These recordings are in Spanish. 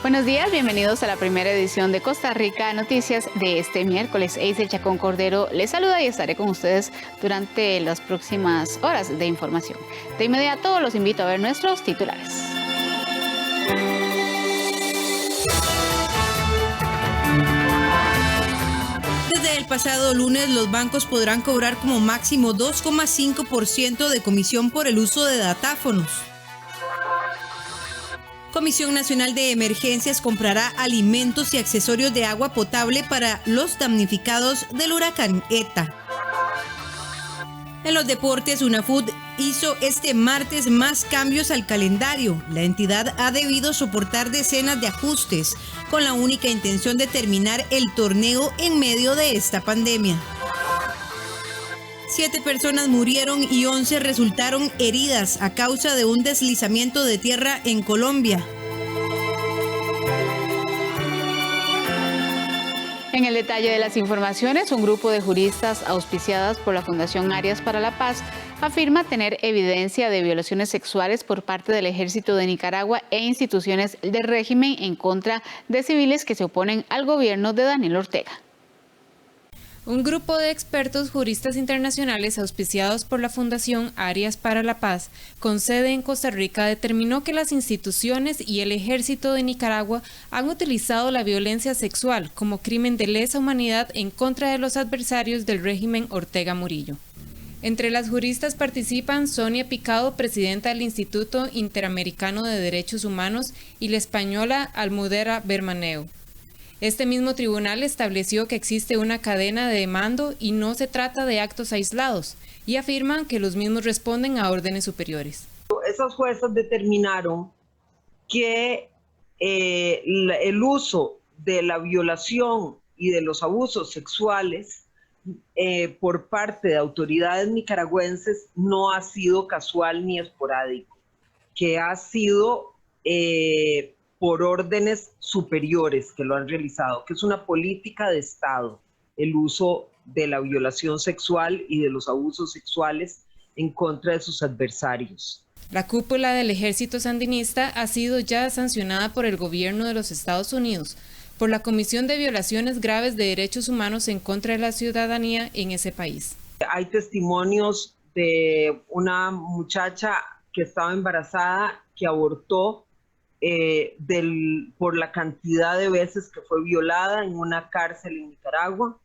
Buenos días, bienvenidos a la primera edición de Costa Rica Noticias de este miércoles. Eisel Chacón Cordero les saluda y estaré con ustedes durante las próximas horas de información. De inmediato los invito a ver nuestros titulares. Desde el pasado lunes, los bancos podrán cobrar como máximo 2,5% de comisión por el uso de datáfonos. Comisión Nacional de Emergencias comprará alimentos y accesorios de agua potable para los damnificados del huracán ETA. En los deportes, UNAFUT hizo este martes más cambios al calendario. La entidad ha debido soportar decenas de ajustes con la única intención de terminar el torneo en medio de esta pandemia. 7 personas murieron y 11 resultaron heridas a causa de un deslizamiento de tierra en Colombia. En el detalle de las informaciones, un grupo de juristas auspiciadas por la Fundación Áreas para la Paz afirma tener evidencia de violaciones sexuales por parte del Ejército de Nicaragua e instituciones del régimen en contra de civiles que se oponen al gobierno de Daniel Ortega. Un grupo de expertos juristas internacionales auspiciados por la Fundación Áreas para la Paz, con sede en Costa Rica, determinó que las instituciones y el ejército de Nicaragua han utilizado la violencia sexual como crimen de lesa humanidad en contra de los adversarios del régimen Ortega Murillo. Entre las juristas participan Sonia Picado, presidenta del Instituto Interamericano de Derechos Humanos, y la española Almudena Bermaneo. Este mismo tribunal estableció que existe una cadena de mando y no se trata de actos aislados, y afirman que los mismos responden a órdenes superiores. Esas juezas determinaron que el uso de la violación y de los abusos sexuales por parte de autoridades nicaragüenses no ha sido casual ni esporádico, que ha sido por órdenes superiores que lo han realizado, que es una política de Estado, el uso de la violación sexual y de los abusos sexuales en contra de sus adversarios. La cúpula del ejército sandinista ha sido ya sancionada por el gobierno de los Estados Unidos por la Comisión de Violaciones Graves de Derechos Humanos en contra de la ciudadanía en ese país. Hay testimonios de una muchacha que estaba embarazada, que abortó por la cantidad de veces que fue violada en una cárcel en Nicaragua.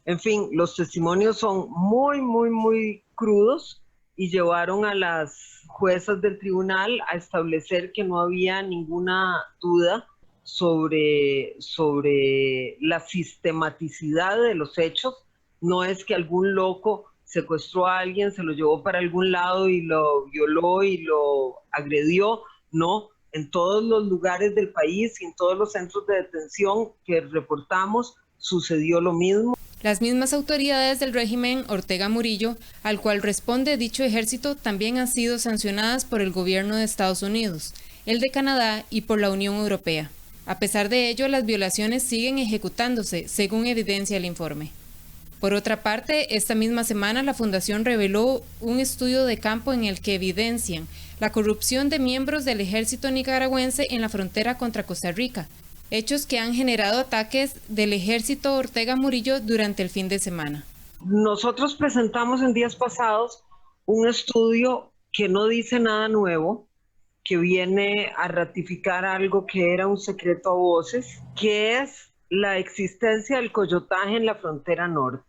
En fin, los testimonios son muy crudos y llevaron a las juezas del tribunal a establecer que no había ninguna duda sobre la sistematicidad de los hechos. No es que algún loco secuestró a alguien, se lo llevó para algún lado y lo violó y lo agredió, no. En todos los lugares del país y en todos los centros de detención que reportamos sucedió lo mismo. Las mismas autoridades del régimen Ortega Murillo, al cual responde dicho ejército, también han sido sancionadas por el gobierno de Estados Unidos, el de Canadá y por la Unión Europea. A pesar de ello, las violaciones siguen ejecutándose, según evidencia el informe. Por otra parte, esta misma semana la Fundación reveló un estudio de campo en el que evidencian la corrupción de miembros del ejército nicaragüense en la frontera contra Costa Rica, hechos que han generado ataques del ejército Ortega Murillo durante el fin de semana. Nosotros presentamos en días pasados un estudio que no dice nada nuevo, que viene a ratificar algo que era un secreto a voces, que es la existencia del coyotaje en la frontera norte.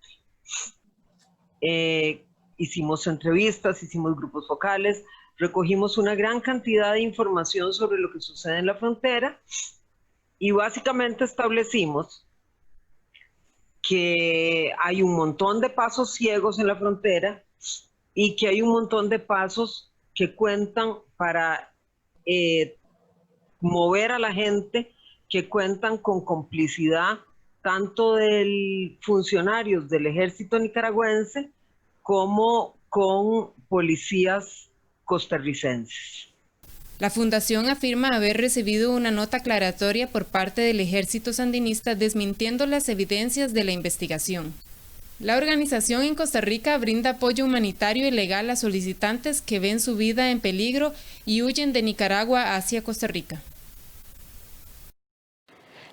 Hicimos entrevistas, hicimos grupos focales, recogimos una gran cantidad de información sobre lo que sucede en la frontera y básicamente establecimos que hay un montón de pasos ciegos en la frontera y que hay un montón de pasos que cuentan para mover a la gente, que cuentan con complicidad tanto de funcionarios del ejército nicaragüense como con policías costarricenses. La Fundación afirma haber recibido una nota aclaratoria por parte del ejército sandinista desmintiendo las evidencias de la investigación. La organización en Costa Rica brinda apoyo humanitario y legal a solicitantes que ven su vida en peligro y huyen de Nicaragua hacia Costa Rica.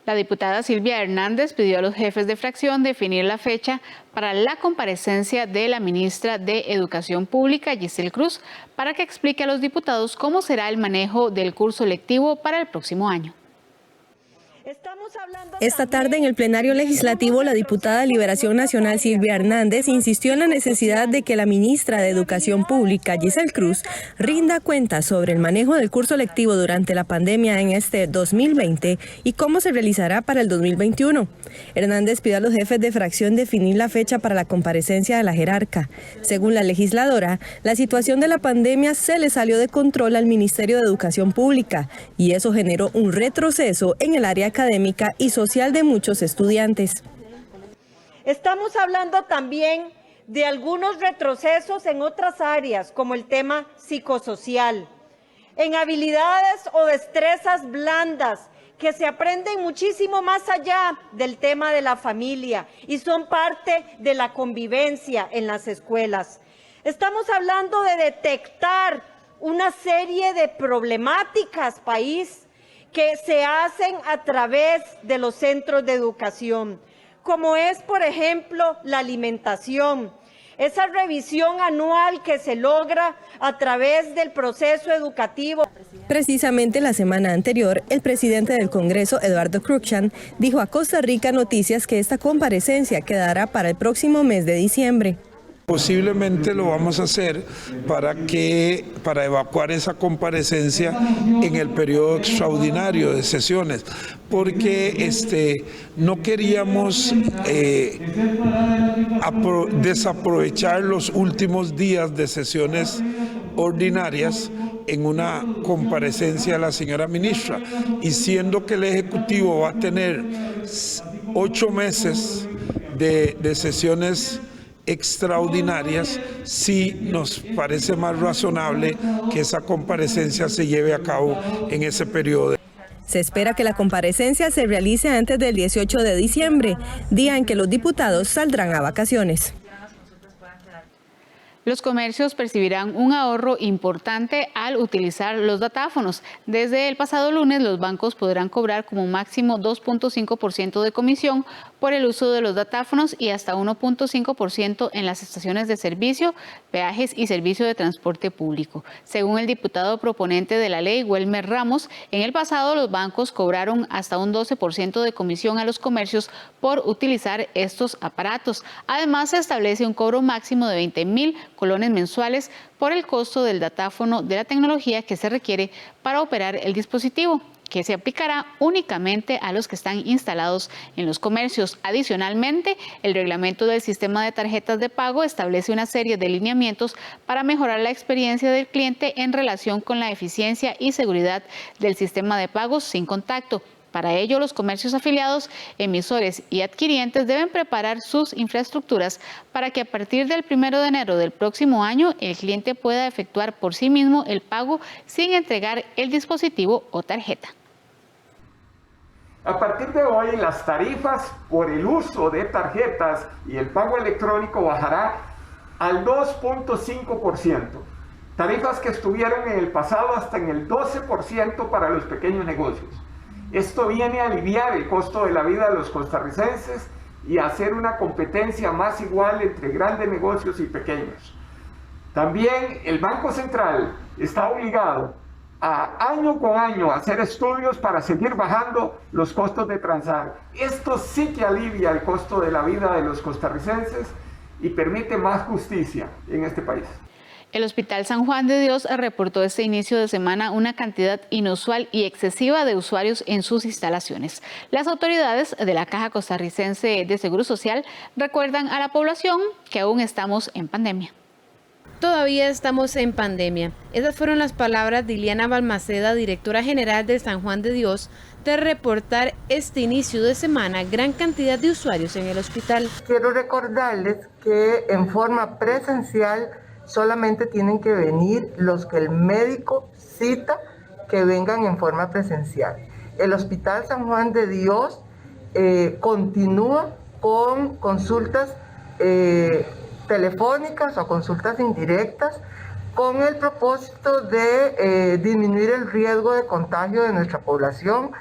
La diputada Silvia Hernández pidió a los jefes de fracción definir la fecha para la comparecencia de la ministra de Educación Pública, Giselle Cruz, para que explique a los diputados cómo será el manejo del curso lectivo para el próximo año. Esta tarde en el plenario legislativo, la diputada de Liberación Nacional Silvia Hernández insistió en la necesidad de que la ministra de Educación Pública, Giselle Cruz, rinda cuentas sobre el manejo del curso lectivo durante la pandemia en este 2020 y cómo se realizará para el 2021. Hernández pidió a los jefes de fracción definir la fecha para la comparecencia de la jerarca. Según la legisladora, la situación de la pandemia se le salió de control al Ministerio de Educación Pública y eso generó un retroceso en el área académica y social de muchos estudiantes. Estamos hablando también de algunos retrocesos en otras áreas, como el tema psicosocial, en habilidades o destrezas blandas que se aprenden muchísimo más allá del tema de la familia y son parte de la convivencia en las escuelas. Estamos hablando de detectar una serie de problemáticas país que se hacen a través de los centros de educación, como es, por ejemplo, la alimentación, esa revisión anual que se logra a través del proceso educativo. Precisamente la semana anterior, el presidente del Congreso, Eduardo Cruikshank, dijo a Costa Rica Noticias que esta comparecencia quedará para el próximo mes de diciembre. Posiblemente lo vamos a hacer para evacuar esa comparecencia en el periodo extraordinario de sesiones, porque no queríamos desaprovechar los últimos días de sesiones ordinarias en una comparecencia de la señora ministra, y siendo que el Ejecutivo va a tener 8 meses de sesiones extraordinarias, sí nos parece más razonable que esa comparecencia se lleve a cabo en ese periodo. Se espera que la comparecencia se realice antes del 18 de diciembre, día en que los diputados saldrán a vacaciones. Los comercios percibirán un ahorro importante al utilizar los datáfonos. Desde el pasado lunes, los bancos podrán cobrar como máximo 2.5% de comisión por el uso de los datáfonos y hasta 1.5% en las estaciones de servicio, peajes y servicio de transporte público. Según el diputado proponente de la ley, Welmer Ramos, en el pasado los bancos cobraron hasta un 12% de comisión a los comercios por utilizar estos aparatos. Además, se establece un cobro máximo de 20.000 colones mensuales por el costo del datáfono de la tecnología que se requiere para operar el dispositivo, que se aplicará únicamente a los que están instalados en los comercios. Adicionalmente, el reglamento del sistema de tarjetas de pago establece una serie de lineamientos para mejorar la experiencia del cliente en relación con la eficiencia y seguridad del sistema de pagos sin contacto. Para ello, los comercios afiliados, emisores y adquirientes deben preparar sus infraestructuras para que a partir del 1 de enero del próximo año el cliente pueda efectuar por sí mismo el pago sin entregar el dispositivo o tarjeta. A partir de hoy, las tarifas por el uso de tarjetas y el pago electrónico bajará al 2.5%. Tarifas que estuvieron en el pasado hasta en el 12% para los pequeños negocios. Esto viene a aliviar el costo de la vida de los costarricenses y a hacer una competencia más igual entre grandes negocios y pequeños. También el Banco Central está obligado a año con año a hacer estudios para seguir bajando los costos de transar. Esto sí que alivia el costo de la vida de los costarricenses y permite más justicia en este país. El Hospital San Juan de Dios reportó este inicio de semana una cantidad inusual y excesiva de usuarios en sus instalaciones. Las autoridades de la Caja Costarricense de Seguro Social recuerdan a la población que aún estamos en pandemia. Todavía estamos en pandemia. Esas fueron las palabras de Iliana Balmaceda, directora general de San Juan de Dios, de reportar este inicio de semana gran cantidad de usuarios en el hospital. Quiero recordarles que en forma presencial solamente tienen que venir los que el médico cita que vengan en forma presencial. El Hospital San Juan de Dios continúa con consultas telefónicas o consultas indirectas con el propósito de disminuir el riesgo de contagio de nuestra población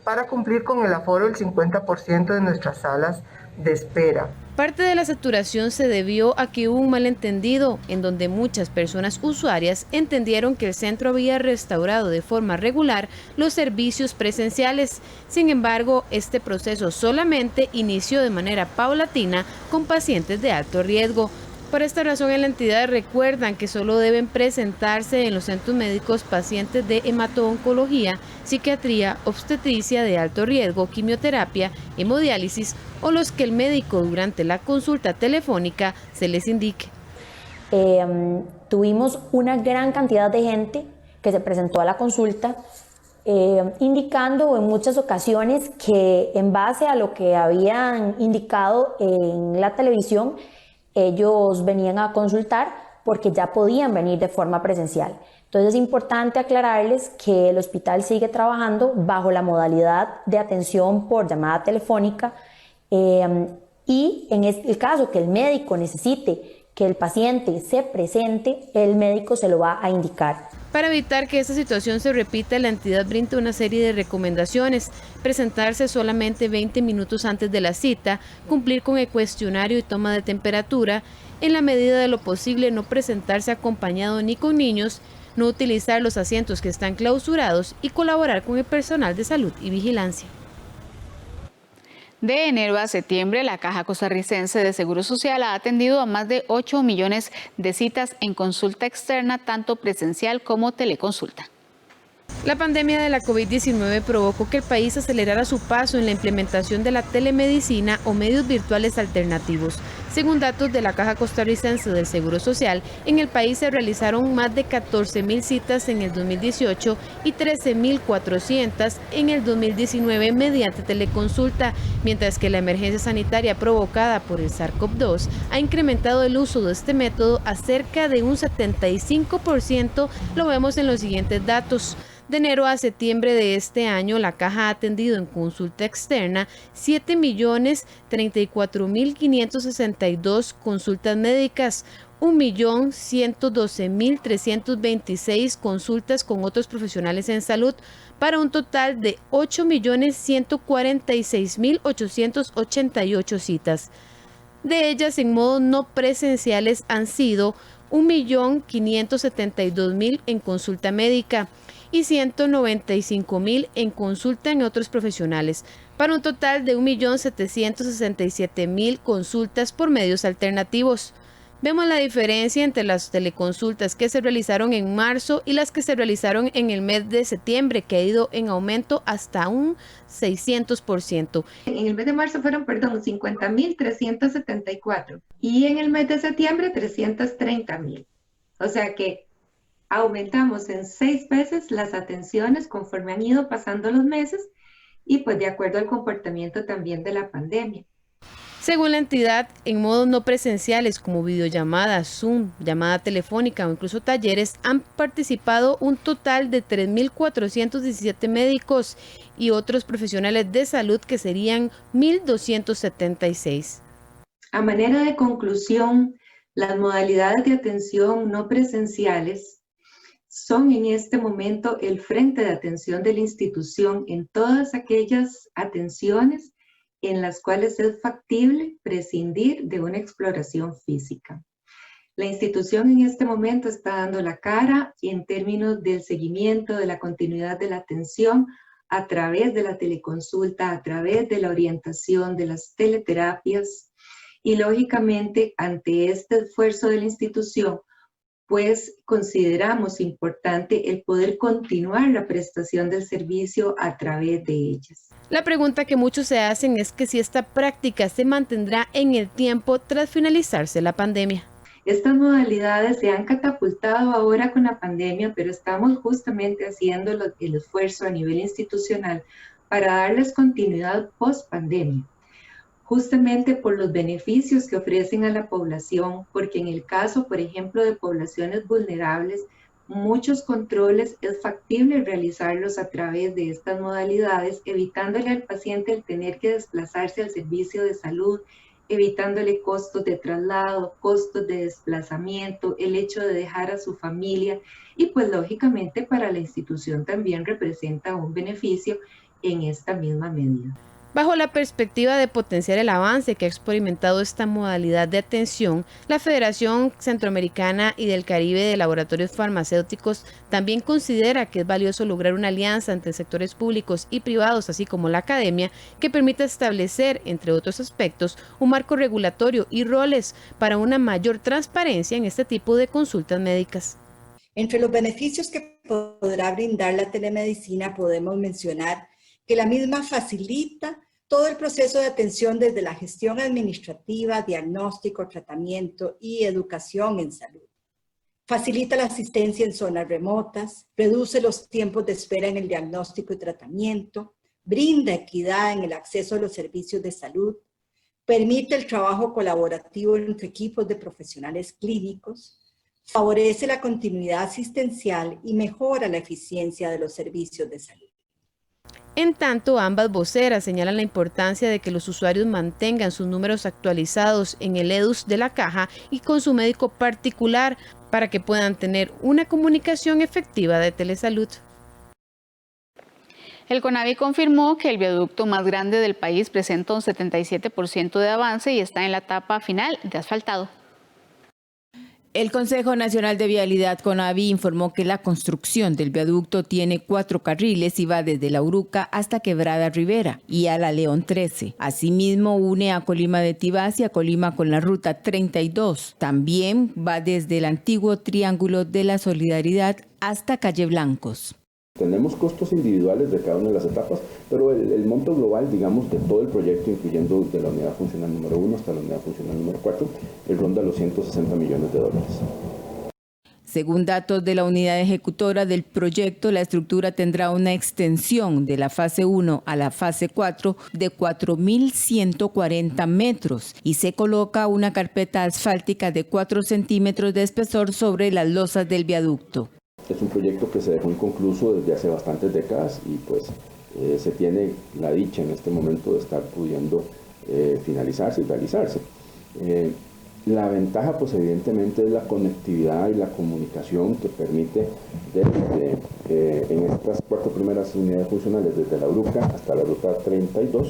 para cumplir con el aforo del 50% de nuestras salas de espera. Parte de la saturación se debió a que hubo un malentendido en donde muchas personas usuarias entendieron que el centro había restaurado de forma regular los servicios presenciales. Sin embargo, este proceso solamente inició de manera paulatina con pacientes de alto riesgo. Por esta razón, en la entidad recuerdan que solo deben presentarse en los centros médicos pacientes de hemato-oncología, psiquiatría, obstetricia de alto riesgo, quimioterapia, hemodiálisis o los que el médico durante la consulta telefónica se les indique. Tuvimos una gran cantidad de gente que se presentó a la consulta, indicando en muchas ocasiones que en base a lo que habían indicado en la televisión, ellos venían a consultar porque ya podían venir de forma presencial. Entonces es importante aclararles que el hospital sigue trabajando bajo la modalidad de atención por llamada telefónica y en el caso que el médico necesite que el paciente se presente, el médico se lo va a indicar. Para evitar que esta situación se repita, la entidad brinda una serie de recomendaciones: presentarse solamente 20 minutos antes de la cita, cumplir con el cuestionario y toma de temperatura, en la medida de lo posible no presentarse acompañado ni con niños, no utilizar los asientos que están clausurados y colaborar con el personal de salud y vigilancia. De enero a septiembre, la Caja Costarricense de Seguro Social ha atendido a más de 8 millones de citas en consulta externa, tanto presencial como teleconsulta. La pandemia de la COVID-19 provocó que el país acelerara su paso en la implementación de la telemedicina o medios virtuales alternativos. Según datos de la Caja Costarricense del Seguro Social, en el país se realizaron más de 14.000 citas en el 2018 y 13.400 en el 2019 mediante teleconsulta, mientras que la emergencia sanitaria provocada por el SARS-CoV-2 ha incrementado el uso de este método a cerca de un 75%, lo vemos en los siguientes datos. De enero a septiembre de este año, la Caja ha atendido en consulta externa 7.034.562 consultas médicas, 1.112.326 consultas con otros profesionales en salud, para un total de 8.146.888 citas. De ellas, en modo no presenciales han sido 1.572.000 en consulta médica y 195.000 en consulta en otros profesionales, para un total de 1.767.000 consultas por medios alternativos. Vemos la diferencia entre las teleconsultas que se realizaron en marzo y las que se realizaron en el mes de septiembre, que ha ido en aumento hasta un 600%. En el mes de marzo fueron, 50.374 y en el mes de septiembre 330.000. O sea que aumentamos en 6 veces las atenciones conforme han ido pasando los meses y pues de acuerdo al comportamiento también de la pandemia. Según la entidad, en modos no presenciales como videollamadas, Zoom, llamada telefónica o incluso talleres, han participado un total de 3.417 médicos y otros profesionales de salud, que serían 1.276. A manera de conclusión, las modalidades de atención no presenciales son en este momento el frente de atención de la institución en todas aquellas atenciones en las cuales es factible prescindir de una exploración física. La institución en este momento está dando la cara en términos del seguimiento, de la continuidad de la atención a través de la teleconsulta, a través de la orientación, de las teleterapias, y lógicamente ante este esfuerzo de la institución, pues consideramos importante el poder continuar la prestación del servicio a través de ellas. La pregunta que muchos se hacen es que si esta práctica se mantendrá en el tiempo tras finalizarse la pandemia. Estas modalidades se han catapultado ahora con la pandemia, pero estamos justamente haciendo el esfuerzo a nivel institucional para darles continuidad post pandemia. Justamente por los beneficios que ofrecen a la población, porque en el caso, por ejemplo, de poblaciones vulnerables, muchos controles es factible realizarlos a través de estas modalidades, evitándole al paciente el tener que desplazarse al servicio de salud evitándole costos de traslado, costos de desplazamiento, el hecho de dejar a su familia y pues lógicamente para la institución también representa un beneficio en esta misma medida. Bajo la perspectiva de potenciar el avance que ha experimentado esta modalidad de atención, la Federación Centroamericana y del Caribe de Laboratorios Farmacéuticos también considera que es valioso lograr una alianza entre sectores públicos y privados, así como la academia, que permita establecer, entre otros aspectos, un marco regulatorio y roles para una mayor transparencia en este tipo de consultas médicas. Entre los beneficios que podrá brindar la telemedicina podemos mencionar que la misma facilita todo el proceso de atención desde la gestión administrativa, diagnóstico, tratamiento y educación en salud. Facilita la asistencia en zonas remotas, reduce los tiempos de espera en el diagnóstico y tratamiento, brinda equidad en el acceso a los servicios de salud, permite el trabajo colaborativo entre equipos de profesionales clínicos, favorece la continuidad asistencial y mejora la eficiencia de los servicios de salud. En tanto, ambas voceras señalan la importancia de que los usuarios mantengan sus números actualizados en el EDUS de la caja y con su médico particular para que puedan tener una comunicación efectiva de telesalud. El CONAVI confirmó que el viaducto más grande del país presenta un 77% de avance y está en la etapa final de asfaltado. El Consejo Nacional de Vialidad CONAVI informó que la construcción del viaducto tiene 4 carriles y va desde La Uruca hasta Quebrada Rivera y a la León 13. Asimismo, une a Colima de Tibás y a Colima con la ruta 32. También va desde el antiguo Triángulo de la Solidaridad hasta Calle Blancos. Tenemos costos individuales de cada una de las etapas, pero el monto global, digamos, de todo el proyecto, incluyendo de la unidad funcional número 1 hasta la unidad funcional número 4, ronda los $160 millones. Según datos de la unidad ejecutora del proyecto, la estructura tendrá una extensión de la fase 1 a la fase 4 de 4.140 metros y se coloca una carpeta asfáltica de 4 centímetros de espesor sobre las losas del viaducto. Es un proyecto que se dejó inconcluso desde hace bastantes décadas y pues se tiene la dicha en este momento de estar pudiendo finalizarse y realizarse. La ventaja pues evidentemente es la conectividad y la comunicación que permite desde, en estas 4 primeras unidades funcionales desde La Uruca hasta la ruta 32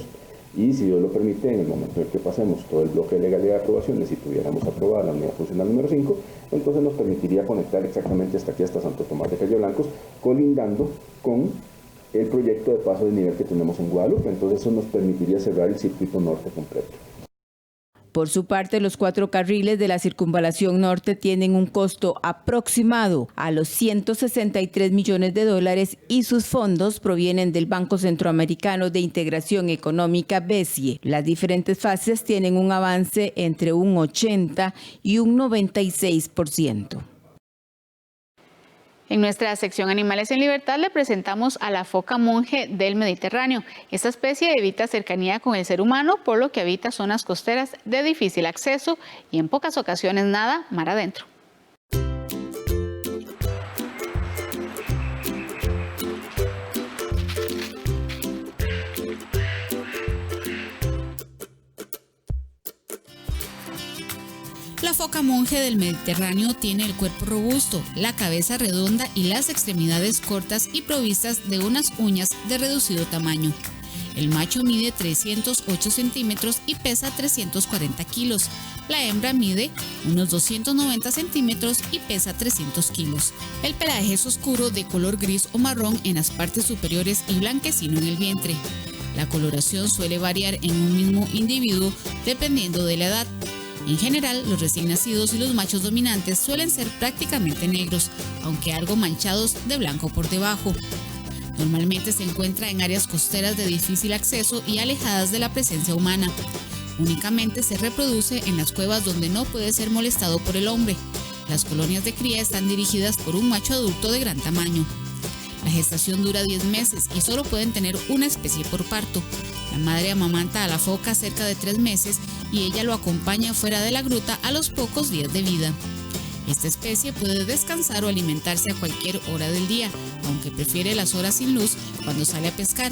y si Dios lo permite en el momento en que pasemos todo el bloque de legalidad de aprobaciones y tuviéramos aprobada la unidad funcional número 5, entonces nos permitiría conectar exactamente hasta aquí, hasta Santo Tomás de Calle Blancos, colindando con el proyecto de paso de nivel que tenemos en Guadalupe. Entonces eso nos permitiría cerrar el circuito norte completo. Por su parte, los 4 carriles de la Circunvalación Norte tienen un costo aproximado a los $163 millones y sus fondos provienen del Banco Centroamericano de Integración Económica BESIE. Las diferentes fases tienen un avance entre un 80 y un 96%. En nuestra sección Animales en Libertad le presentamos a la foca monje del Mediterráneo. Esta especie evita cercanía con el ser humano, por lo que habita zonas costeras de difícil acceso y en pocas ocasiones nada mar adentro. La foca monje del Mediterráneo tiene el cuerpo robusto, la cabeza redonda y las extremidades cortas y provistas de unas uñas de reducido tamaño. El macho mide 308 centímetros y pesa 340 kilos. La hembra mide unos 290 centímetros y pesa 300 kilos. El pelaje es oscuro de color gris o marrón en las partes superiores y blanquecino en el vientre. La coloración suele variar en un mismo individuo dependiendo de la edad. En general, los recién nacidos y los machos dominantes suelen ser prácticamente negros, aunque algo manchados de blanco por debajo. Normalmente se encuentra en áreas costeras de difícil acceso y alejadas de la presencia humana. Únicamente se reproduce en las cuevas donde no puede ser molestado por el hombre. Las colonias de cría están dirigidas por un macho adulto de gran tamaño. La gestación dura 10 meses y solo pueden tener una especie por parto. La madre amamanta a la foca cerca de 3 meses y ella lo acompaña fuera de la gruta a los pocos días de vida. Esta especie puede descansar o alimentarse a cualquier hora del día, aunque prefiere las horas sin luz cuando sale a pescar.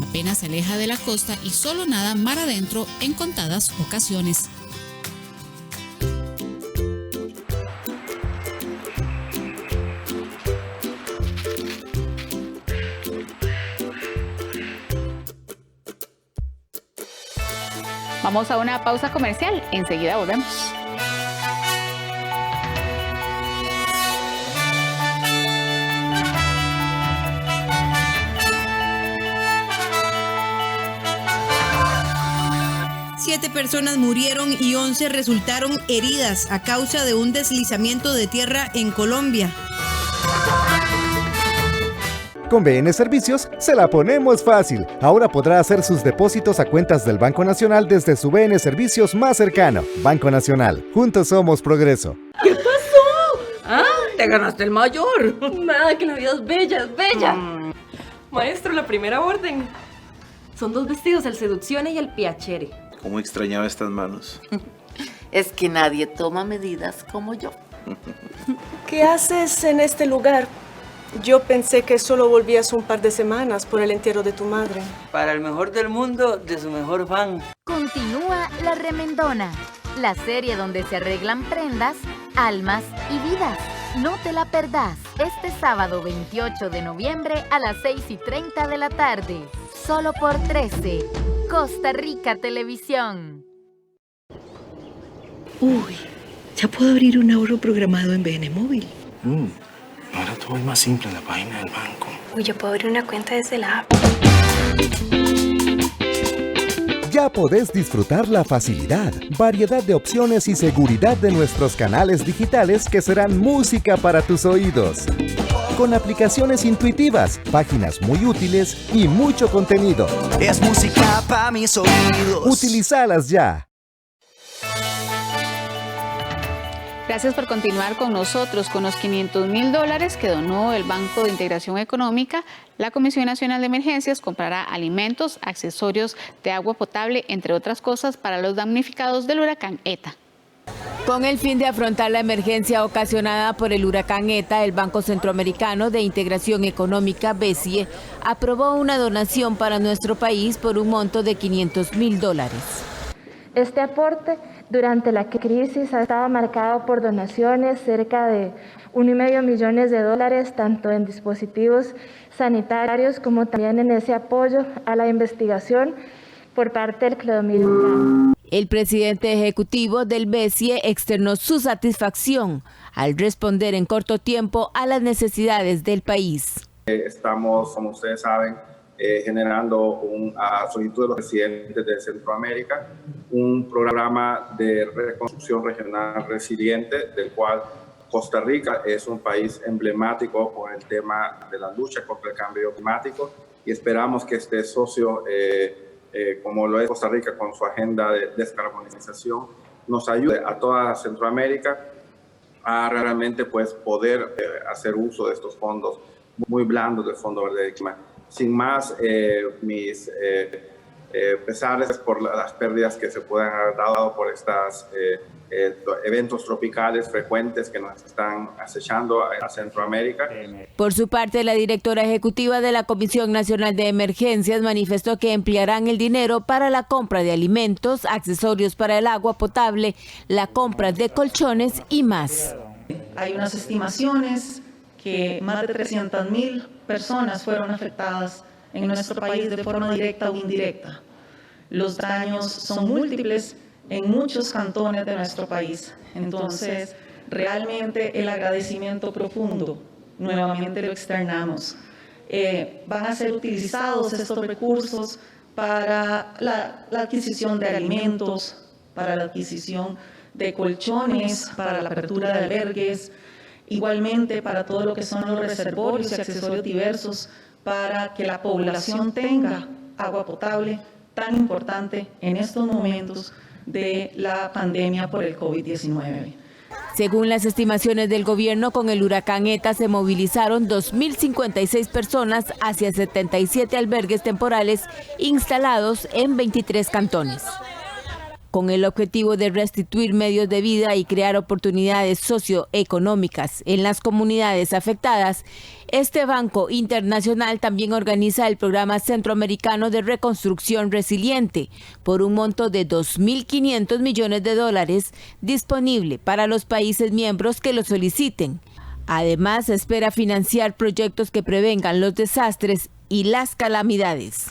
Apenas se aleja de la costa y solo nada mar adentro en contadas ocasiones. Vamos a una pausa comercial, enseguida volvemos. Siete personas murieron y 11 resultaron heridas a causa de un deslizamiento de tierra en Colombia. Con BN Servicios se la ponemos fácil. Ahora podrá hacer sus depósitos a cuentas del Banco Nacional desde su BN Servicios más cercano. Banco Nacional. Juntos somos progreso. ¿Qué pasó? Ah, te ganaste el mayor. Nada, que la vida es bella, es bella. Maestro, la primera orden. Son 2 vestidos, el Seduzione y el Piacere. ¿Cómo extrañaba estas manos? Es que nadie toma medidas como yo. ¿Qué haces en este lugar? Yo pensé que solo volvías un par de semanas por el entierro de tu madre. Para el mejor del mundo, de su mejor fan. Continúa La Remendona, la serie donde se arreglan prendas, almas y vidas. No te la perdás, este sábado 28 de noviembre a las 6:30 de la tarde. Solo por 13, Costa Rica Televisión. Uy, ya puedo abrir un ahorro programado en BN Móvil. Ahora todo es más simple en la página del banco. Uy, yo puedo abrir una cuenta desde la app. Ya podés disfrutar la facilidad, variedad de opciones y seguridad de nuestros canales digitales que serán música para tus oídos. Con aplicaciones intuitivas, páginas muy útiles y mucho contenido. Es música para mis oídos. Utilizalas ya. Gracias por continuar con nosotros. Con los $500,000 que donó el Banco de Integración Económica, la Comisión Nacional de Emergencias comprará alimentos, accesorios de agua potable, entre otras cosas, para los damnificados del huracán ETA. Con el fin de afrontar la emergencia ocasionada por el huracán ETA, el Banco Centroamericano de Integración Económica, BCE, aprobó una donación para nuestro país por un monto de $500,000. Este aporte durante la crisis ha estado marcado por donaciones, cerca de $1,5 millones, tanto en dispositivos sanitarios como también en ese apoyo a la investigación por parte del Clodomiro. El presidente ejecutivo del BCE externó su satisfacción al responder en corto tiempo a las necesidades del país. Estamos, como ustedes saben, generando a solicitud de los presidentes de Centroamérica un programa de reconstrucción regional resiliente, del cual Costa Rica es un país emblemático por el tema de la lucha contra el cambio climático, y esperamos que este socio, como lo es Costa Rica con su agenda de descarbonización, nos ayude a toda Centroamérica a realmente pues, poder hacer uso de estos fondos muy blandos del Fondo Verde del Clima. Sin más, mis pesares por las pérdidas que se puedan haber dado por estos eventos tropicales frecuentes que nos están acechando a Centroamérica. Por su parte, la directora ejecutiva de la Comisión Nacional de Emergencias manifestó que emplearán el dinero para la compra de alimentos, accesorios para el agua potable, la compra de colchones y más. Hay unas estimaciones que más de 300,000 personas fueron afectadas en nuestro país de forma directa o indirecta. Los daños son múltiples en muchos cantones de nuestro país. Entonces, realmente el agradecimiento profundo, nuevamente lo externamos. Van a ser utilizados estos recursos para la adquisición de alimentos, para la adquisición de colchones, para la apertura de albergues, igualmente para todo lo que son los reservorios y accesorios diversos para que la población tenga agua potable, tan importante en estos momentos de la pandemia por el COVID-19. Según las estimaciones del gobierno, con el huracán ETA se movilizaron 2.056 personas hacia 77 albergues temporales instalados en 23 cantones. Con el objetivo de restituir medios de vida y crear oportunidades socioeconómicas en las comunidades afectadas, este Banco Internacional también organiza el Programa Centroamericano de Reconstrucción Resiliente por un monto de $2.500 millones disponible para los países miembros que lo soliciten. Además, se espera financiar proyectos que prevengan los desastres y las calamidades.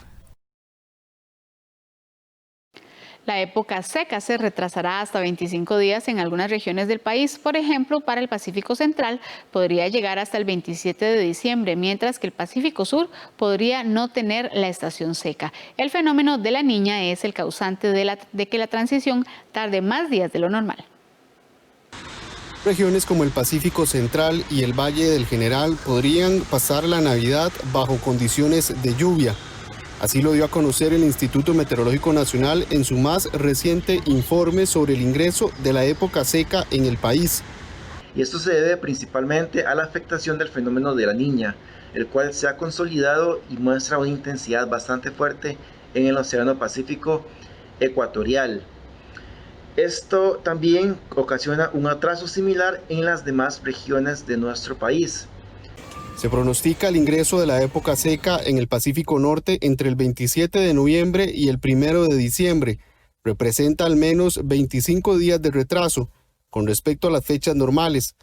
La época seca se retrasará hasta 25 días en algunas regiones del país. Por ejemplo, para el Pacífico Central podría llegar hasta el 27 de diciembre, mientras que el Pacífico Sur podría no tener la estación seca. El fenómeno de la Niña es el causante de que la transición tarde más días de lo normal. Regiones como el Pacífico Central y el Valle del General podrían pasar la Navidad bajo condiciones de lluvia. Así lo dio a conocer el Instituto Meteorológico Nacional en su más reciente informe sobre el ingreso de la época seca en el país. Y esto se debe principalmente a la afectación del fenómeno de la Niña, el cual se ha consolidado y muestra una intensidad bastante fuerte en el Océano Pacífico ecuatorial. Esto también ocasiona un atraso similar en las demás regiones de nuestro país. Se pronostica el ingreso de la época seca en el Pacífico Norte entre el 27 de noviembre y el 1 de diciembre. Representa al menos 25 días de retraso con respecto a las fechas normales.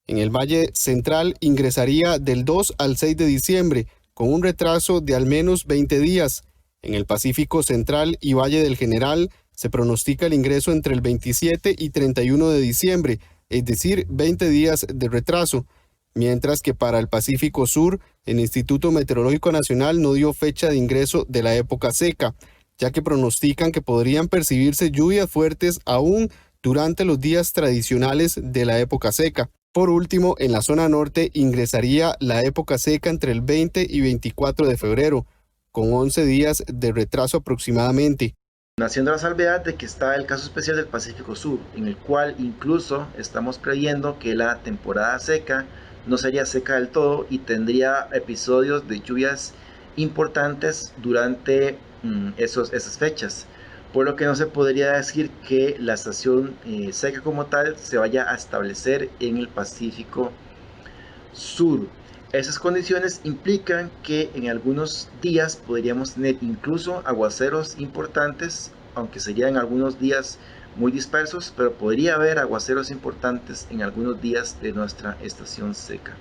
En el Valle Central ingresaría del 2 al 6 de diciembre, con un retraso de al menos 20 días. En el Pacífico Central y Valle del General se pronostica el ingreso entre el 27 y 31 de diciembre, es decir, 20 días de retraso. Mientras que para el Pacífico Sur, el Instituto Meteorológico Nacional no dio fecha de ingreso de la época seca, ya que pronostican que podrían percibirse lluvias fuertes aún durante los días tradicionales de la época seca. Por último, en la zona norte ingresaría la época seca entre el 20 y 24 de febrero, con 11 días de retraso aproximadamente. Haciendo la salvedad de que está el caso especial del Pacífico Sur, en el cual incluso estamos previendo que la temporada seca no sería seca del todo y tendría episodios de lluvias importantes durante esas fechas, por lo que no se podría decir que la estación seca como tal se vaya a establecer en el Pacífico Sur. Esas condiciones implican que en algunos días podríamos tener incluso aguaceros importantes, aunque serían algunos días muy dispersos, pero podría haber aguaceros importantes en algunos días de nuestra estación seca.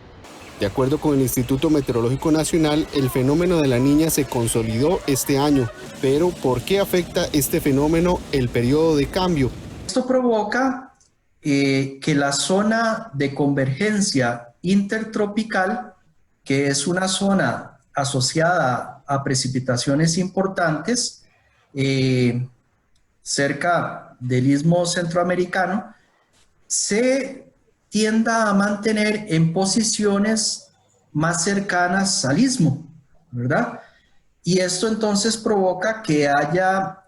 De acuerdo con el Instituto Meteorológico Nacional, el fenómeno de la Niña se consolidó este año. Pero, ¿por qué afecta este fenómeno el periodo de cambio? Esto provoca que la zona de convergencia intertropical, que es una zona asociada a precipitaciones importantes, cerca del Istmo Centroamericano, se tienda a mantener en posiciones más cercanas al Istmo, ¿verdad? Y esto entonces provoca que haya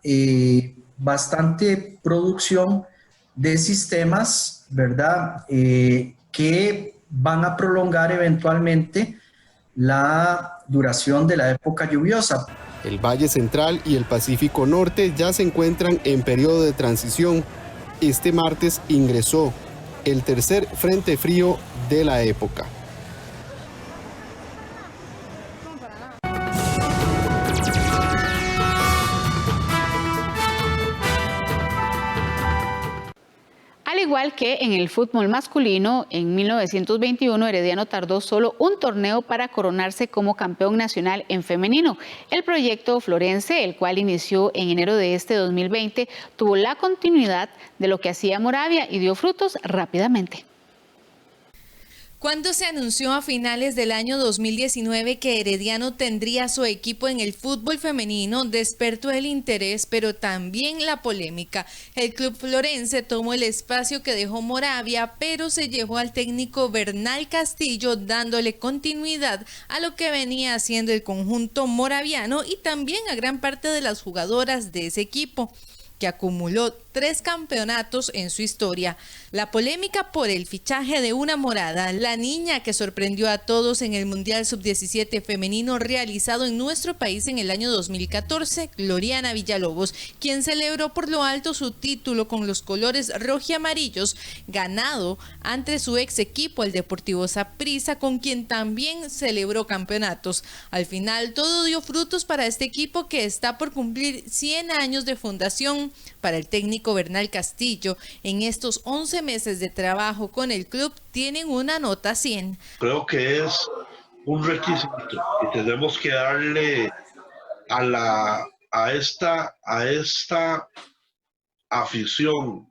bastante producción de sistemas, ¿verdad? Que van a prolongar eventualmente la duración de la época lluviosa. El Valle Central y el Pacífico Norte ya se encuentran en periodo de transición. Este martes ingresó el tercer frente frío de la época. Al igual que en el fútbol masculino, en 1921 Herediano tardó solo un torneo para coronarse como campeón nacional en femenino. El proyecto Florense, el cual inició en enero de este 2020, tuvo la continuidad de lo que hacía Moravia y dio frutos rápidamente. Cuando se anunció a finales del año 2019 que Herediano tendría su equipo en el fútbol femenino, despertó el interés, pero también la polémica. El club florense tomó el espacio que dejó Moravia, pero se llevó al técnico Bernal Castillo, dándole continuidad a lo que venía haciendo el conjunto moraviano y también a gran parte de las jugadoras de ese equipo, que acumuló 3 campeonatos en su historia. La polémica por el fichaje de una morada, la niña que sorprendió a todos en el Mundial Sub-17 femenino realizado en nuestro país en el año 2014, Gloriana Villalobos, quien celebró por lo alto su título con los colores rojiamarillos, ganado ante su ex equipo, el Deportivo Saprissa, con quien también celebró campeonatos. Al final, todo dio frutos para este equipo que está por cumplir 100 años de fundación. Para el técnico Bernal Castillo, en estos 11 meses de trabajo con el club, tienen una nota 100. Creo que es un requisito y tenemos que darle a esta afición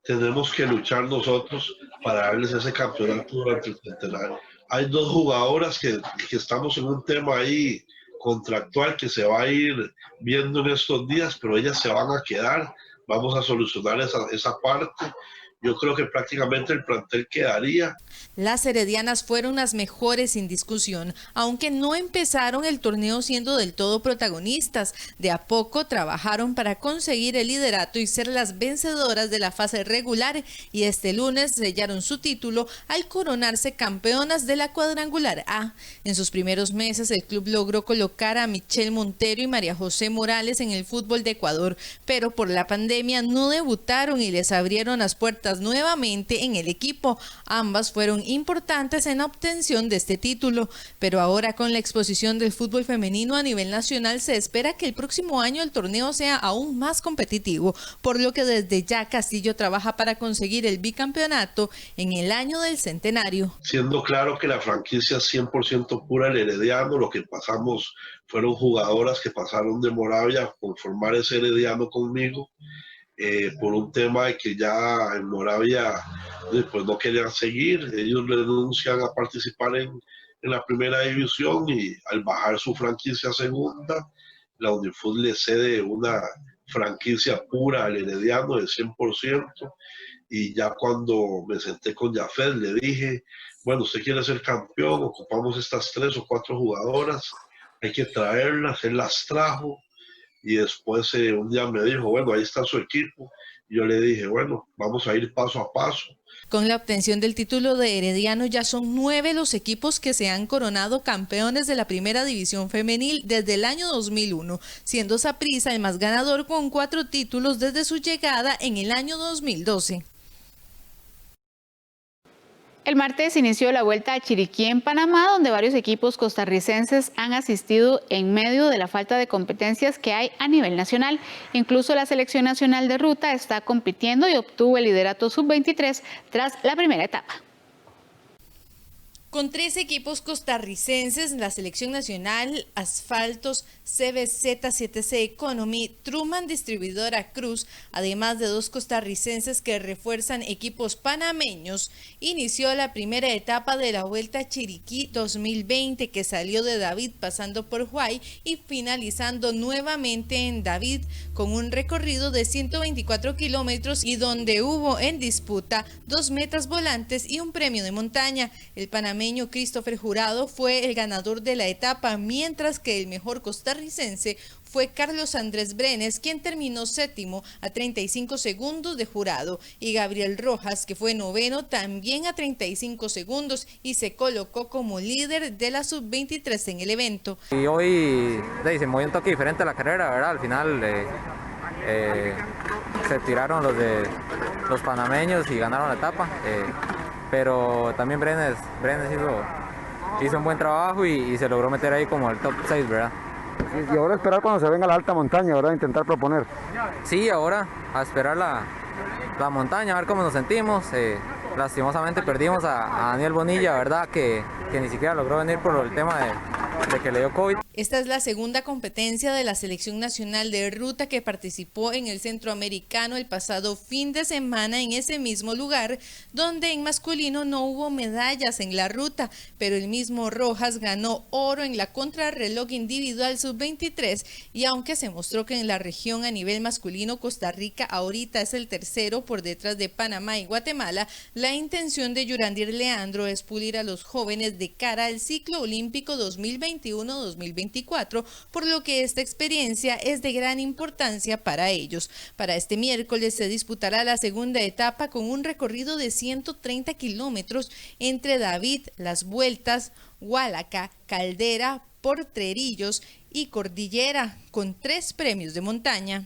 tenemos que luchar nosotros para darles ese campeonato durante el centenario. Hay 2 jugadoras que estamos en un tema ahí contractual que se va a ir viendo en estos días, pero ellas se van a quedar. Vamos a solucionar esa parte. Yo creo que prácticamente el plantel quedaría. Las heredianas fueron las mejores sin discusión, aunque no empezaron el torneo siendo del todo protagonistas. De a poco trabajaron para conseguir el liderato y ser las vencedoras de la fase regular, y este lunes sellaron su título al coronarse campeonas de la cuadrangular A. En sus primeros meses el club logró colocar a Michelle Montero y María José Morales en el fútbol de Ecuador, pero por la pandemia no debutaron y les abrieron las puertas nuevamente en el equipo. Ambas fueron importantes en la obtención de este título, pero ahora con la exposición del fútbol femenino a nivel nacional se espera que el próximo año el torneo sea aún más competitivo, por lo que desde ya Castillo trabaja para conseguir el bicampeonato en el año del centenario. Siendo claro que la franquicia es 100% pura el Herediano, lo que pasamos fueron jugadoras que pasaron de Moravia a conformar ese Herediano conmigo. Por un tema de que ya en Moravia pues no querían seguir, ellos renuncian a participar en la primera división y al bajar su franquicia a segunda, la Unifood le cede una franquicia pura al Herediano de 100%, y ya cuando me senté con Jafet le dije, bueno, usted quiere ser campeón, ocupamos estas 3 o 4 jugadoras, hay que traerlas, él las trajo. Y después un día me dijo, bueno, ahí está su equipo. Y yo le dije, bueno, vamos a ir paso a paso. Con la obtención del título de Herediano ya son 9 los equipos que se han coronado campeones de la primera división femenil desde el año 2001, siendo Saprissa el más ganador con 4 títulos desde su llegada en el año 2012. El martes inició la Vuelta a Chiriquí en Panamá, donde varios equipos costarricenses han asistido en medio de la falta de competencias que hay a nivel nacional. Incluso la Selección Nacional de Ruta está compitiendo y obtuvo el liderato sub-23 tras la primera etapa. Con 3 equipos costarricenses, la Selección Nacional, Asfaltos, CBZ7C Economy, Truman Distribuidora Cruz, además de 2 costarricenses que refuerzan equipos panameños, inició la primera etapa de la Vuelta a Chiriquí 2020, que salió de David pasando por Huay y finalizando nuevamente en David con un recorrido de 124 kilómetros y donde hubo en disputa 2 metas volantes y un premio de montaña. El panameño Christopher Jurado fue el ganador de la etapa, mientras que el mejor costarricense fue Carlos Andrés Brenes, quien terminó 7º a 35 segundos de Jurado, y Gabriel Rojas, que fue 9º también a 35 segundos y se colocó como líder de la sub-23 en el evento. Y hoy se movió un toque diferente a la carrera, ¿verdad? Al final se tiraron los panameños y ganaron la etapa. Pero también Brenes hizo un buen trabajo y se logró meter ahí como el top 6, ¿verdad? Y ahora esperar cuando se venga la alta montaña, ¿verdad? Intentar proponer. Sí, ahora a esperar la montaña, a ver cómo nos sentimos. Lastimosamente perdimos a Daniel Bonilla, ¿verdad? Que ni siquiera logró venir por el tema de que le dio COVID. Esta es la segunda competencia de la Selección Nacional de Ruta que participó en el Centroamericano el pasado fin de semana en ese mismo lugar, donde en masculino no hubo medallas en la ruta, pero el mismo Rojas ganó oro en la contrarreloj individual sub-23, y aunque se mostró que en la región a nivel masculino Costa Rica ahorita es el 3º por detrás de Panamá y Guatemala, la intención de Yurandir Leandro es pulir a los jóvenes de cara al ciclo olímpico 2020 2021-2024, por lo que esta experiencia es de gran importancia para ellos. Para este miércoles se disputará la segunda etapa con un recorrido de 130 kilómetros entre David, Las Vueltas, Huálaca, Caldera, Potrerillos y Cordillera, con 3 premios de montaña.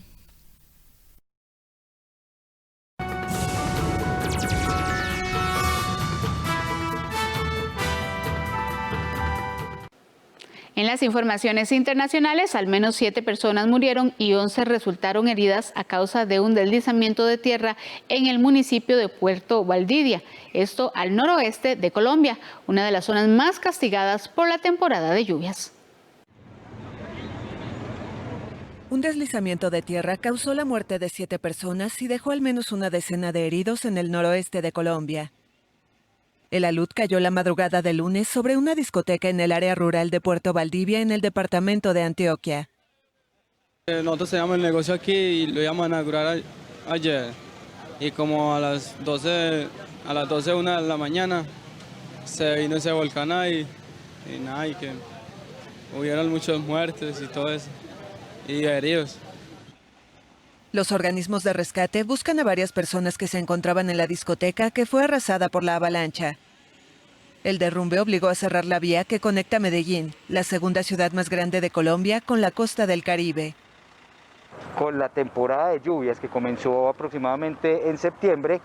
En las informaciones internacionales, al menos 7 personas murieron y 11 resultaron heridas a causa de un deslizamiento de tierra en el municipio de Puerto Valdivia, esto al noroeste de Colombia, una de las zonas más castigadas por la temporada de lluvias. Un deslizamiento de tierra causó la muerte de 7 personas y dejó al menos una decena de heridos en el noroeste de Colombia. El alud cayó la madrugada del lunes sobre una discoteca en el área rural de Puerto Valdivia, en el departamento de Antioquia. Nosotros teníamos el negocio aquí y lo íbamos a inaugurar ayer. Y como a las 12, 1 de la mañana, se vino ese volcán ahí y nada, y que hubieron muchos muertos y todo eso, y heridos. Los organismos de rescate buscan a varias personas que se encontraban en la discoteca que fue arrasada por la avalancha. El derrumbe obligó a cerrar la vía que conecta Medellín, la segunda ciudad más grande de Colombia, con la costa del Caribe. Con la temporada de lluvias que comenzó aproximadamente en septiembre,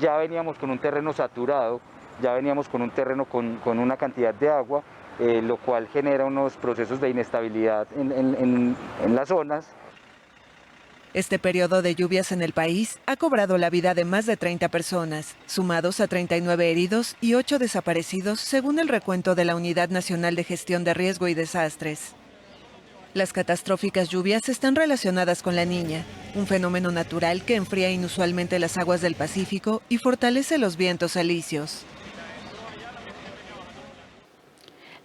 ya veníamos con un terreno saturado, ya veníamos con un terreno con una cantidad de agua, lo cual genera unos procesos de inestabilidad en las zonas. Este periodo de lluvias en el país ha cobrado la vida de más de 30 personas, sumados a 39 heridos y 8 desaparecidos, según el recuento de la Unidad Nacional de Gestión de Riesgo y Desastres. Las catastróficas lluvias están relacionadas con la Niña, un fenómeno natural que enfría inusualmente las aguas del Pacífico y fortalece los vientos alisios.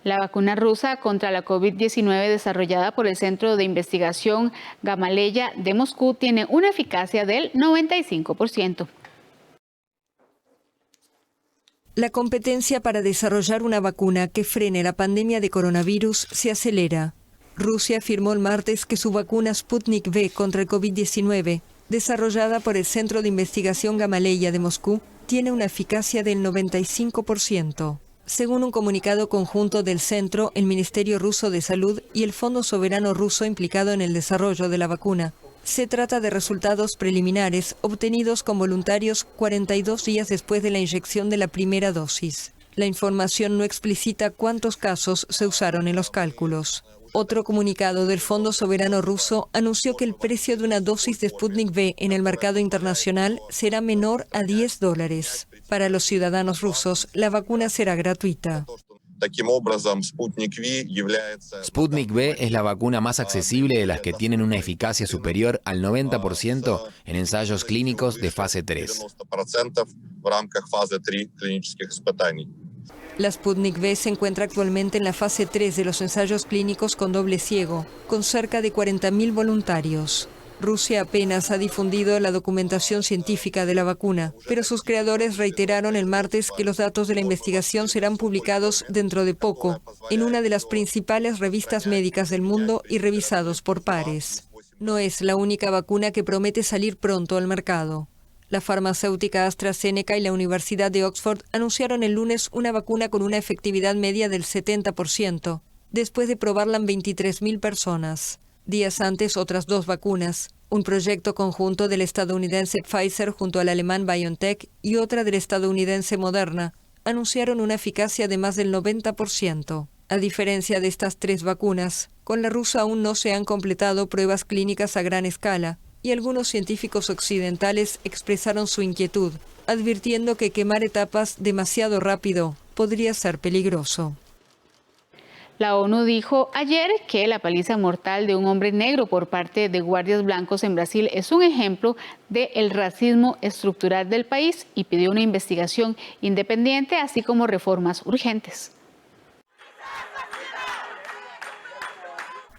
La vacuna rusa contra la COVID-19 desarrollada por el Centro de Investigación Gamaleya de Moscú tiene una eficacia del 95%. La competencia para desarrollar una vacuna que frene la pandemia de coronavirus se acelera. Rusia afirmó el martes que su vacuna Sputnik V contra el COVID-19, desarrollada por el Centro de Investigación Gamaleya de Moscú, tiene una eficacia del 95%. Según un comunicado conjunto del centro, el Ministerio Ruso de Salud y el Fondo Soberano Ruso implicado en el desarrollo de la vacuna. Se trata de resultados preliminares obtenidos con voluntarios 42 días después de la inyección de la primera dosis. La información no explicita cuántos casos se usaron en los cálculos. Otro comunicado del Fondo Soberano Ruso anunció que el precio de una dosis de Sputnik V en el mercado internacional será menor a $10. Para los ciudadanos rusos, la vacuna será gratuita. Sputnik V es la vacuna más accesible de las que tienen una eficacia superior al 90% en ensayos clínicos de fase 3. La Sputnik V se encuentra actualmente en la fase 3 de los ensayos clínicos con doble ciego, con cerca de 40.000 voluntarios. Rusia apenas ha difundido la documentación científica de la vacuna, pero sus creadores reiteraron el martes que los datos de la investigación serán publicados dentro de poco, en una de las principales revistas médicas del mundo y revisados por pares. No es la única vacuna que promete salir pronto al mercado. La farmacéutica AstraZeneca y la Universidad de Oxford anunciaron el lunes una vacuna con una efectividad media del 70%, después de probarla en 23.000 personas. Días antes, otras 2 vacunas, un proyecto conjunto del estadounidense Pfizer junto al alemán BioNTech y otra del estadounidense Moderna, anunciaron una eficacia de más del 90%. A diferencia de estas 3 vacunas, con la rusa aún no se han completado pruebas clínicas a gran escala, y algunos científicos occidentales expresaron su inquietud, advirtiendo que quemar etapas demasiado rápido podría ser peligroso. La ONU dijo ayer que la paliza mortal de un hombre negro por parte de guardias blancos en Brasil es un ejemplo del racismo estructural del país y pidió una investigación independiente, así como reformas urgentes.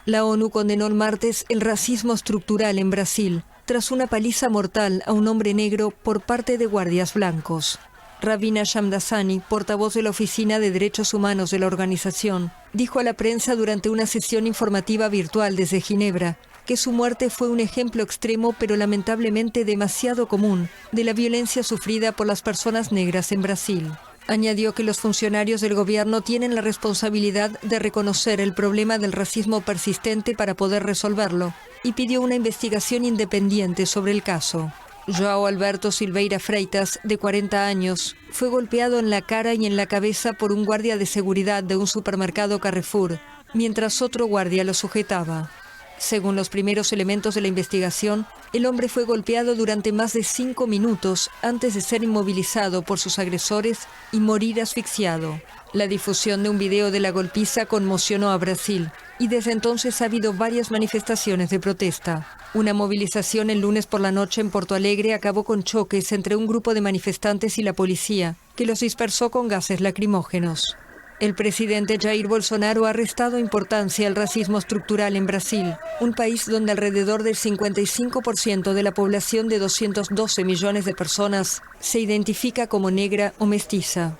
La ONU condenó el martes el racismo estructural en Brasil, tras una paliza mortal a un hombre negro por parte de guardias blancos. Ravina Shamdasani, portavoz de la Oficina de Derechos Humanos de la organización, dijo a la prensa durante una sesión informativa virtual desde Ginebra que su muerte fue un ejemplo extremo pero lamentablemente demasiado común de la violencia sufrida por las personas negras en Brasil. Añadió que los funcionarios del gobierno tienen la responsabilidad de reconocer el problema del racismo persistente para poder resolverlo y pidió una investigación independiente sobre el caso. João Alberto Silveira Freitas, de 40 años, fue golpeado en la cara y en la cabeza por un guardia de seguridad de un supermercado Carrefour, mientras otro guardia lo sujetaba. Según los primeros elementos de la investigación, el hombre fue golpeado durante más de 5 minutos antes de ser inmovilizado por sus agresores y morir asfixiado. La difusión de un video de la golpiza conmocionó a Brasil y desde entonces ha habido varias manifestaciones de protesta. Una movilización el lunes por la noche en Porto Alegre acabó con choques entre un grupo de manifestantes y la policía, que los dispersó con gases lacrimógenos. El presidente Jair Bolsonaro ha restado importancia al racismo estructural en Brasil, un país donde alrededor del 55% de la población de 212 millones de personas se identifica como negra o mestiza.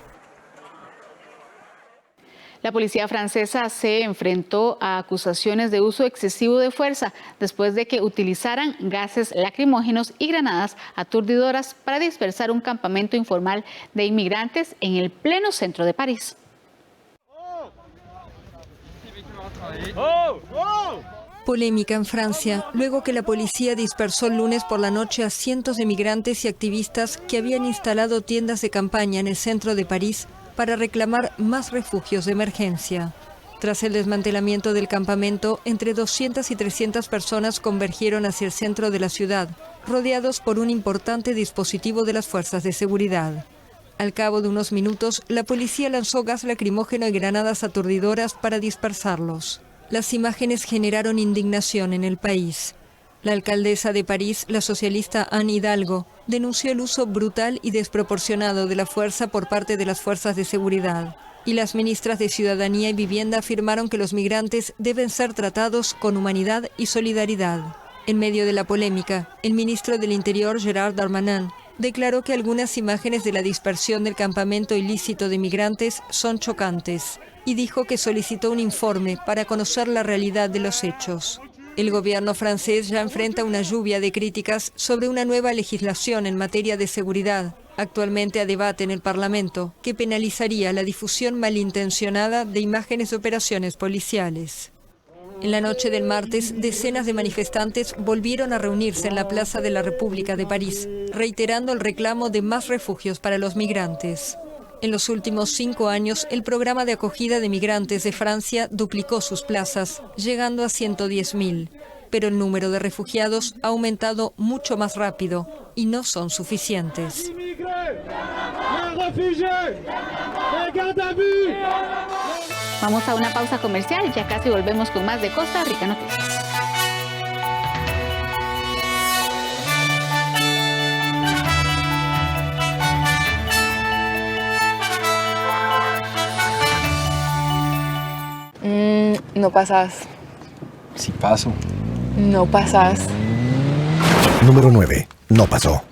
La policía francesa se enfrentó a acusaciones de uso excesivo de fuerza después de que utilizaran gases lacrimógenos y granadas aturdidoras para dispersar un campamento informal de inmigrantes en el pleno centro de París. Polémica en Francia, luego que la policía dispersó el lunes por la noche a cientos de migrantes y activistas que habían instalado tiendas de campaña en el centro de París para reclamar más refugios de emergencia. Tras el desmantelamiento del campamento, entre 200 y 300 personas convergieron hacia el centro de la ciudad, rodeados por un importante dispositivo de las fuerzas de seguridad. Al cabo de unos minutos, la policía lanzó gas lacrimógeno y granadas aturdidoras para dispersarlos. Las imágenes generaron indignación en el país. La alcaldesa de París, la socialista Anne Hidalgo, denunció el uso brutal y desproporcionado de la fuerza por parte de las fuerzas de seguridad. Y las ministras de Ciudadanía y Vivienda afirmaron que los migrantes deben ser tratados con humanidad y solidaridad. En medio de la polémica, el ministro del Interior, Gérald Darmanin, declaró que algunas imágenes de la dispersión del campamento ilícito de migrantes son chocantes y dijo que solicitó un informe para conocer la realidad de los hechos. El gobierno francés ya enfrenta una lluvia de críticas sobre una nueva legislación en materia de seguridad, actualmente a debate en el Parlamento, que penalizaría la difusión malintencionada de imágenes de operaciones policiales. En la noche del martes, decenas de manifestantes volvieron a reunirse en la Plaza de la República de París, reiterando el reclamo de más refugios para los migrantes. En los últimos 5 años, el programa de acogida de migrantes de Francia duplicó sus plazas, llegando a 110.000. Pero el número de refugiados ha aumentado mucho más rápido y no son suficientes. Vamos a una pausa comercial, ya casi volvemos con más de Costa Rica Noticias. No pasas. Sí paso. No pasas. Número 9. No pasó.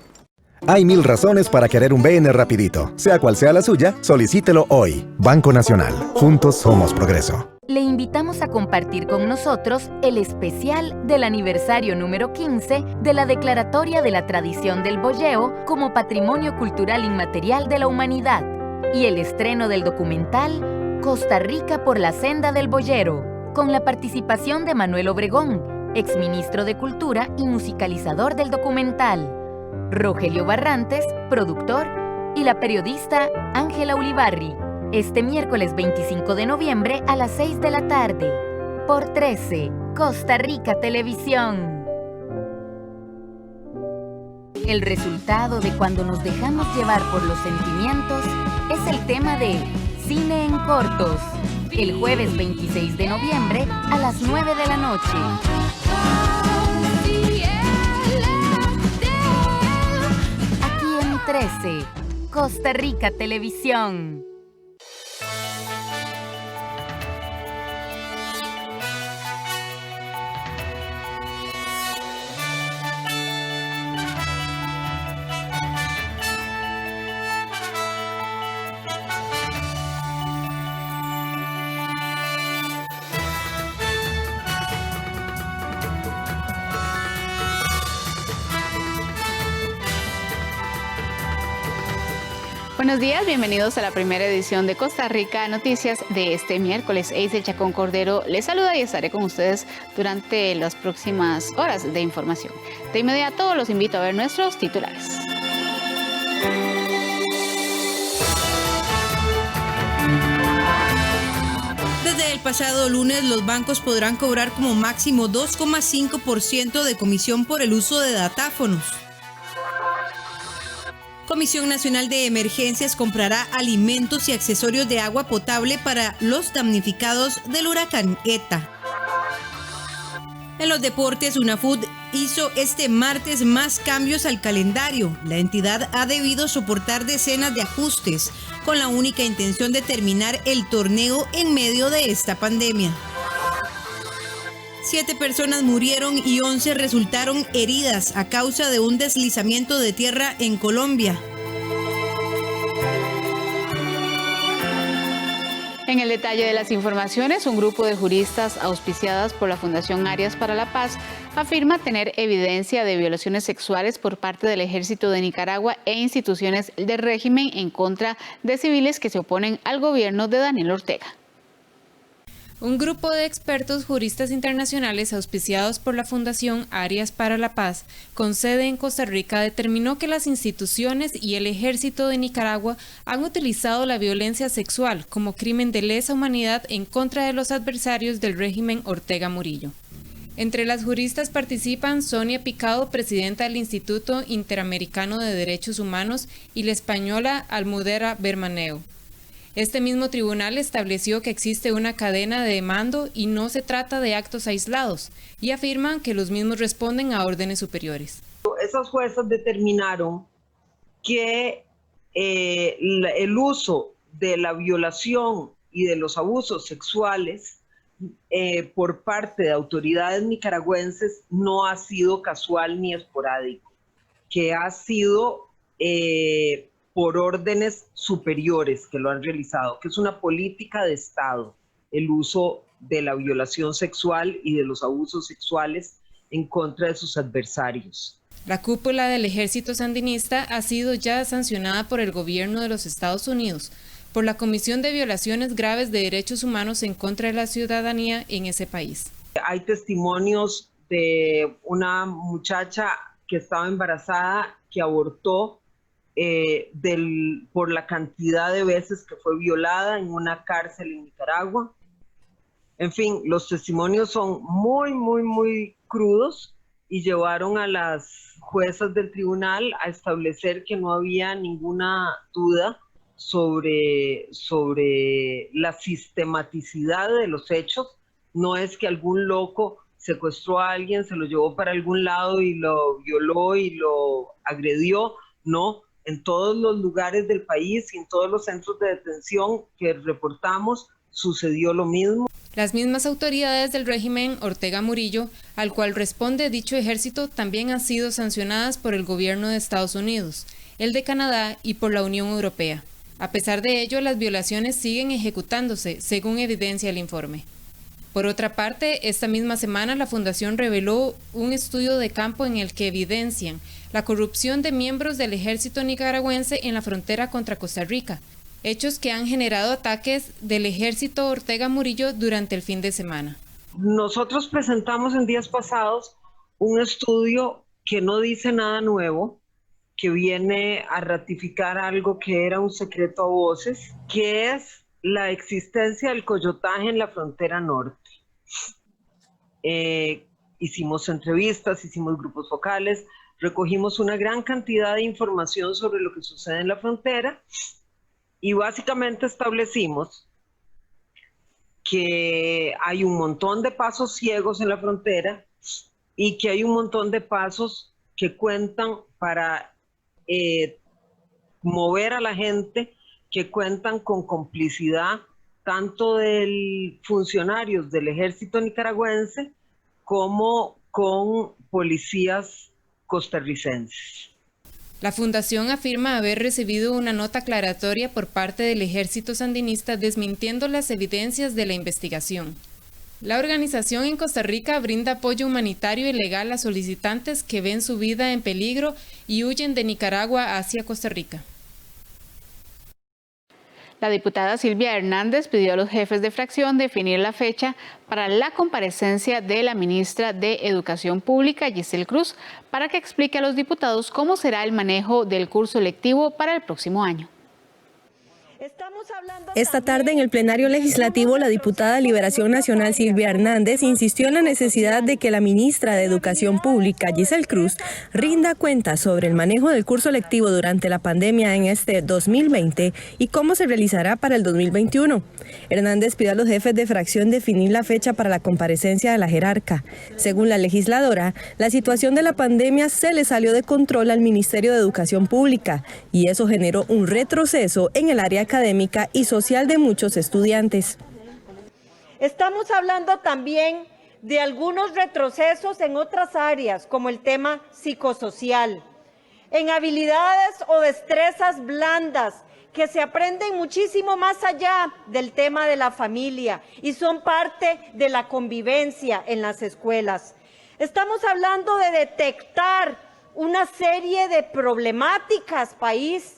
Hay 1000 razones para querer un BN rapidito. Sea cual sea la suya, solicítelo hoy. Banco Nacional. Juntos somos progreso. Le invitamos a compartir con nosotros el especial del aniversario número 15 de la Declaratoria de la Tradición del Boyeo como Patrimonio Cultural Inmaterial de la Humanidad y el estreno del documental Costa Rica por la Senda del Boyero, con la participación de Manuel Obregón, exministro de Cultura y musicalizador del documental, Rogelio Barrantes, productor, y la periodista Ángela Ulibarri, este miércoles 25 de noviembre a las 6 de la tarde, por 13, Costa Rica Televisión. El resultado de cuando nos dejamos llevar por los sentimientos es el tema de Cine en Cortos, el jueves 26 de noviembre a las 9 de la noche. Aquí en 13, Costa Rica Televisión. Buenos días, bienvenidos a la primera edición de Costa Rica Noticias de este miércoles. Eisel Chacón Cordero les saluda y estaré con ustedes durante las próximas horas de información. De inmediato los invito a ver nuestros titulares. Desde el pasado lunes, los bancos podrán cobrar como máximo 2,5% de comisión por el uso de datáfonos. Comisión Nacional de Emergencias comprará alimentos y accesorios de agua potable para los damnificados del huracán ETA. En los deportes, UNAFUT hizo este martes más cambios al calendario. La entidad ha debido soportar decenas de ajustes con la única intención de terminar el torneo en medio de esta pandemia. 7 personas murieron y 11 resultaron heridas a causa de un deslizamiento de tierra en Colombia. En el detalle de las informaciones, un grupo de juristas auspiciadas por la Fundación Áreas para la Paz afirma tener evidencia de violaciones sexuales por parte del Ejército de Nicaragua e instituciones del régimen en contra de civiles que se oponen al gobierno de Daniel Ortega. Un grupo de expertos juristas internacionales auspiciados por la Fundación Áreas para la Paz, con sede en Costa Rica, determinó que las instituciones y el ejército de Nicaragua han utilizado la violencia sexual como crimen de lesa humanidad en contra de los adversarios del régimen Ortega Murillo. Entre las juristas participan Sonia Picado, presidenta del Instituto Interamericano de Derechos Humanos, y la española Almudena Bermaneo. Este mismo tribunal estableció que existe una cadena de mando y no se trata de actos aislados, y afirman que los mismos responden a órdenes superiores. Esas juezas determinaron que el uso de la violación y de los abusos sexuales por parte de autoridades nicaragüenses no ha sido casual ni esporádico, que ha sido por órdenes superiores que lo han realizado, que es una política de Estado, el uso de la violación sexual y de los abusos sexuales en contra de sus adversarios. La cúpula del ejército sandinista ha sido ya sancionada por el gobierno de los Estados Unidos por la comisión de violaciones graves de derechos humanos en contra de la ciudadanía en ese país. Hay testimonios de una muchacha que estaba embarazada, que abortó por la cantidad de veces que fue violada en una cárcel en Nicaragua. En fin, los testimonios son muy crudos y llevaron a las juezas del tribunal a establecer que no había ninguna duda sobre la sistematicidad de los hechos. No es que algún loco secuestró a alguien, se lo llevó para algún lado y lo violó y lo agredió, no. En todos los lugares del país y en todos los centros de detención que reportamos sucedió lo mismo. Las mismas autoridades del régimen Ortega Murillo, al cual responde dicho ejército, también han sido sancionadas por el gobierno de Estados Unidos, el de Canadá y por la Unión Europea. A pesar de ello, las violaciones siguen ejecutándose, según evidencia el informe. Por otra parte, esta misma semana la Fundación reveló un estudio de campo en el que evidencian la corrupción de miembros del ejército nicaragüense en la frontera contra Costa Rica, hechos que han generado ataques del ejército Ortega Murillo durante el fin de semana. Nosotros presentamos en días pasados un estudio que no dice nada nuevo, que viene a ratificar algo que era un secreto a voces, que es la existencia del coyotaje en la frontera norte. Hicimos entrevistas, hicimos grupos focales, recogimos una gran cantidad de información sobre lo que sucede en la frontera y básicamente establecimos que hay un montón de pasos ciegos en la frontera y que hay un montón de pasos que cuentan para mover a la gente, que cuentan con complicidad tanto de funcionarios del ejército nicaragüense como con policías costarricenses. La Fundación afirma haber recibido una nota aclaratoria por parte del ejército sandinista desmintiendo las evidencias de la investigación. La organización en Costa Rica brinda apoyo humanitario y legal a solicitantes que ven su vida en peligro y huyen de Nicaragua hacia Costa Rica. La diputada Silvia Hernández pidió a los jefes de fracción definir la fecha para la comparecencia de la ministra de Educación Pública, Giselle Cruz, para que explique a los diputados cómo será el manejo del curso lectivo para el próximo año. Esta tarde en el plenario legislativo, la diputada de Liberación Nacional Silvia Hernández insistió en la necesidad de que la ministra de Educación Pública, Giselle Cruz, rinda cuentas sobre el manejo del curso lectivo durante la pandemia en este 2020 y cómo se realizará para el 2021. Hernández pidió a los jefes de fracción definir la fecha para la comparecencia de la jerarca. Según la legisladora, la situación de la pandemia se le salió de control al Ministerio de Educación Pública y eso generó un retroceso en el área académica y social de muchos estudiantes. Estamos hablando también de algunos retrocesos en otras áreas, como el tema psicosocial, en habilidades o destrezas blandas que se aprenden muchísimo más allá del tema de la familia y son parte de la convivencia en las escuelas. Estamos hablando de detectar una serie de problemáticas país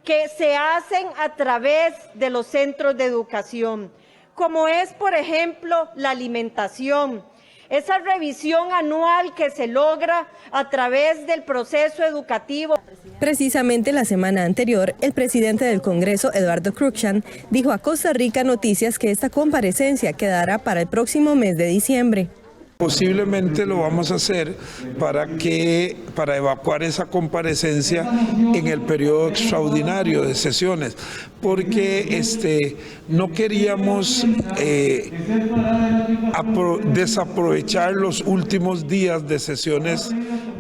que se hacen a través de los centros de educación, como es, por ejemplo, la alimentación, esa revisión anual que se logra a través del proceso educativo. Precisamente la semana anterior, el presidente del Congreso, Eduardo Cruikshank, dijo a Costa Rica Noticias que esta comparecencia quedará para el próximo mes de diciembre. Posiblemente lo vamos a hacer para evacuar esa comparecencia en el periodo extraordinario de sesiones, porque no queríamos desaprovechar los últimos días de sesiones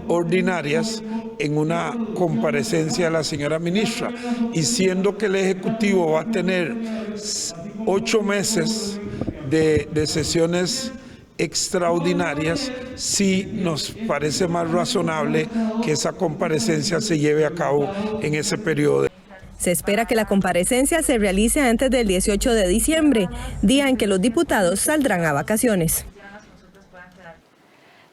ordinarias en una comparecencia de la señora ministra, y siendo que el Ejecutivo va a tener 8 meses de sesiones extraordinarias, sí nos parece más razonable que esa comparecencia se lleve a cabo en ese periodo. Se espera que la comparecencia se realice antes del 18 de diciembre, día en que los diputados saldrán a vacaciones.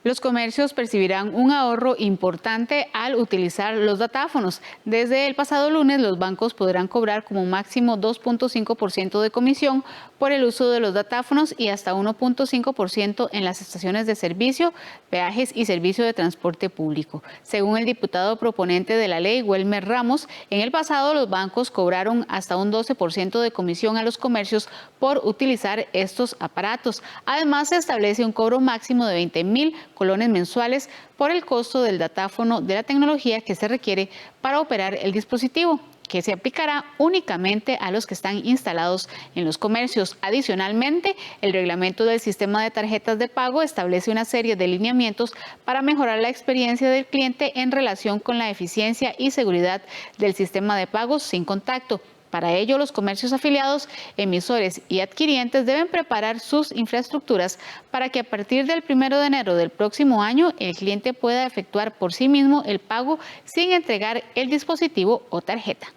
Los comercios percibirán un ahorro importante al utilizar los datáfonos. Desde el pasado lunes, los bancos podrán cobrar como máximo 2.5% de comisión por el uso de los datáfonos y hasta 1.5% en las estaciones de servicio, peajes y servicio de transporte público. Según el diputado proponente de la ley, Welmer Ramos, en el pasado los bancos cobraron hasta un 12% de comisión a los comercios por utilizar estos aparatos. Además, se establece un cobro máximo de 20.000 colones mensuales por el costo del datáfono de la tecnología que se requiere para operar el dispositivo, que se aplicará únicamente a los que están instalados en los comercios. Adicionalmente, el reglamento del sistema de tarjetas de pago establece una serie de lineamientos para mejorar la experiencia del cliente en relación con la eficiencia y seguridad del sistema de pagos sin contacto. Para ello, los comercios afiliados, emisores y adquirientes deben preparar sus infraestructuras para que a partir del 1 de enero del próximo año el cliente pueda efectuar por sí mismo el pago sin entregar el dispositivo o tarjeta.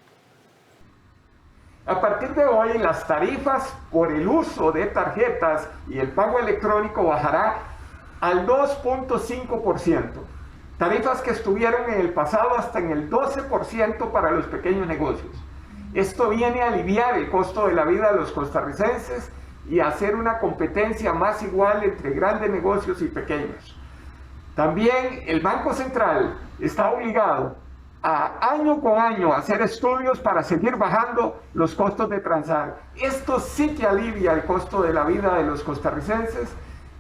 A partir de hoy, las tarifas por el uso de tarjetas y el pago electrónico bajará al 2.5%. Tarifas que estuvieron en el pasado hasta en el 12% para los pequeños negocios. Esto viene a aliviar el costo de la vida de los costarricenses y a hacer una competencia más igual entre grandes negocios y pequeños. También el Banco Central está obligado a año con año a hacer estudios para seguir bajando los costos de transar. Esto sí que alivia el costo de la vida de los costarricenses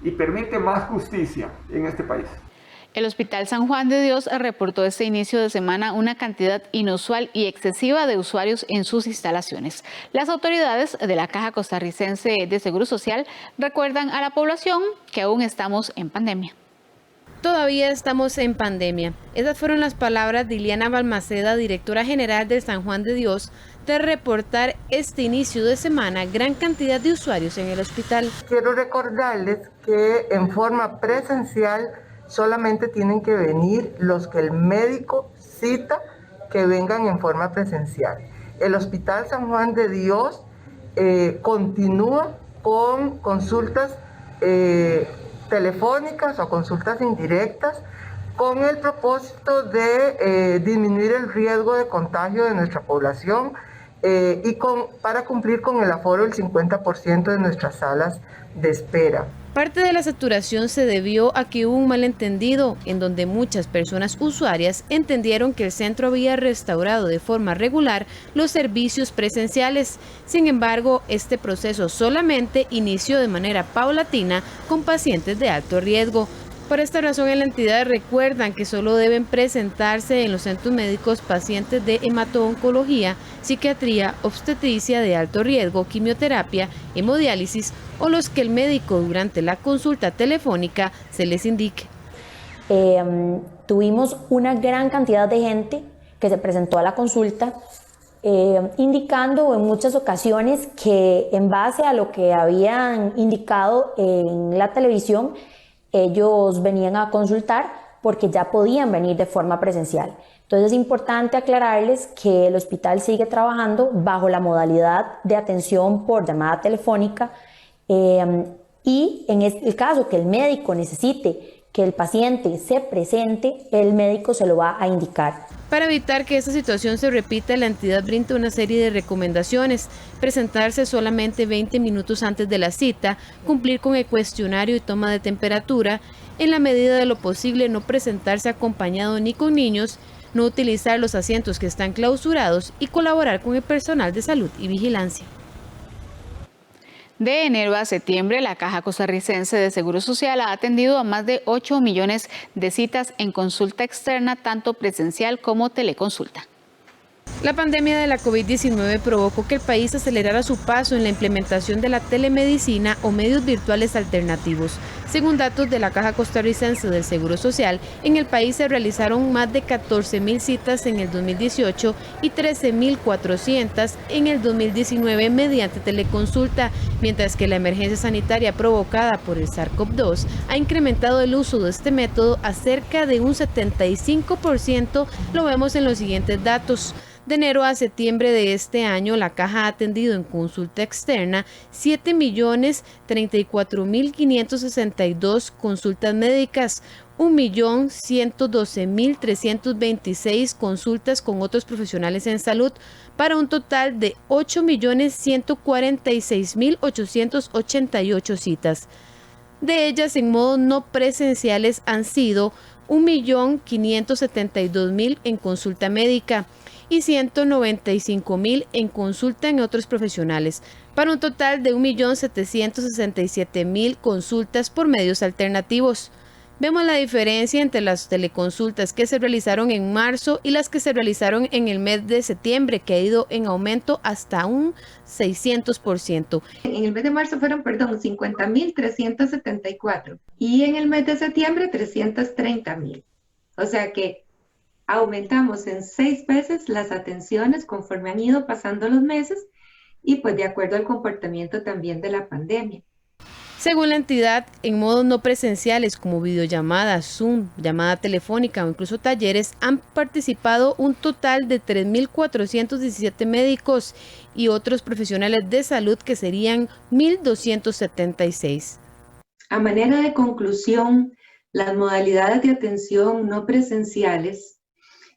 y permite más justicia en este país. El Hospital San Juan de Dios reportó este inicio de semana una cantidad inusual y excesiva de usuarios en sus instalaciones. Las autoridades de la Caja Costarricense de Seguro Social recuerdan a la población que aún estamos en pandemia. Todavía estamos en pandemia. Esas fueron las palabras de Iliana Balmaceda, directora general del San Juan de Dios, de reportar este inicio de semana gran cantidad de usuarios en el hospital. Quiero recordarles que en forma presencial solamente tienen que venir los que el médico cita que vengan en forma presencial. El Hospital San Juan de Dios continúa con consultas telefónicas o consultas indirectas con el propósito de disminuir el riesgo de contagio de nuestra población para cumplir con el aforo del 50% de nuestras salas de espera. Parte de la saturación se debió a que hubo un malentendido en donde muchas personas usuarias entendieron que el centro había restaurado de forma regular los servicios presenciales. Sin embargo, este proceso solamente inició de manera paulatina con pacientes de alto riesgo. Por esta razón, en la entidad recuerdan que solo deben presentarse en los centros médicos pacientes de hemato-oncología, psiquiatría, obstetricia de alto riesgo, quimioterapia, hemodiálisis o los que el médico durante la consulta telefónica se les indique. Tuvimos una gran cantidad de gente que se presentó a la consulta indicando en muchas ocasiones que en base a lo que habían indicado en la televisión, ellos venían a consultar porque ya podían venir de forma presencial. Entonces es importante aclararles que el hospital sigue trabajando bajo la modalidad de atención por llamada telefónica y en el caso que el médico necesite que el paciente se presente, el médico se lo va a indicar. Para evitar que esta situación se repita, la entidad brinda una serie de recomendaciones: presentarse solamente 20 minutos antes de la cita, cumplir con el cuestionario y toma de temperatura, en la medida de lo posible no presentarse acompañado ni con niños, no utilizar los asientos que están clausurados y colaborar con el personal de salud y vigilancia. De enero a septiembre, la Caja Costarricense de Seguro Social ha atendido a más de 8 millones de citas en consulta externa, tanto presencial como teleconsulta. La pandemia de la COVID-19 provocó que el país acelerara su paso en la implementación de la telemedicina o medios virtuales alternativos. Según datos de la Caja Costarricense del Seguro Social, en el país se realizaron más de 14.000 citas en el 2018 y 13.400 en el 2019 mediante teleconsulta, mientras que la emergencia sanitaria provocada por el SARS-CoV-2 ha incrementado el uso de este método a cerca de un 75%, lo vemos en los siguientes datos. De enero a septiembre de este año, la Caja ha atendido en consulta externa 7.034.562 consultas médicas, 1.112.326 consultas con otros profesionales en salud, para un total de 8.146.888 citas. De ellas, en modo no presenciales han sido 1.572.000 en consulta médica y 195.000 en consulta en otros profesionales, para un total de 1.767.000 consultas por medios alternativos. Vemos la diferencia entre las teleconsultas que se realizaron en marzo y las que se realizaron en el mes de septiembre, que ha ido en aumento hasta un 600%. En el mes de marzo fueron, 50.374 y en el mes de septiembre 330.000. O sea que aumentamos en 6 veces las atenciones conforme han ido pasando los meses y pues de acuerdo al comportamiento también de la pandemia. Según la entidad, en modos no presenciales como videollamadas, Zoom, llamada telefónica o incluso talleres, han participado un total de 3.417 médicos y otros profesionales de salud, que serían 1.276. A manera de conclusión, las modalidades de atención no presenciales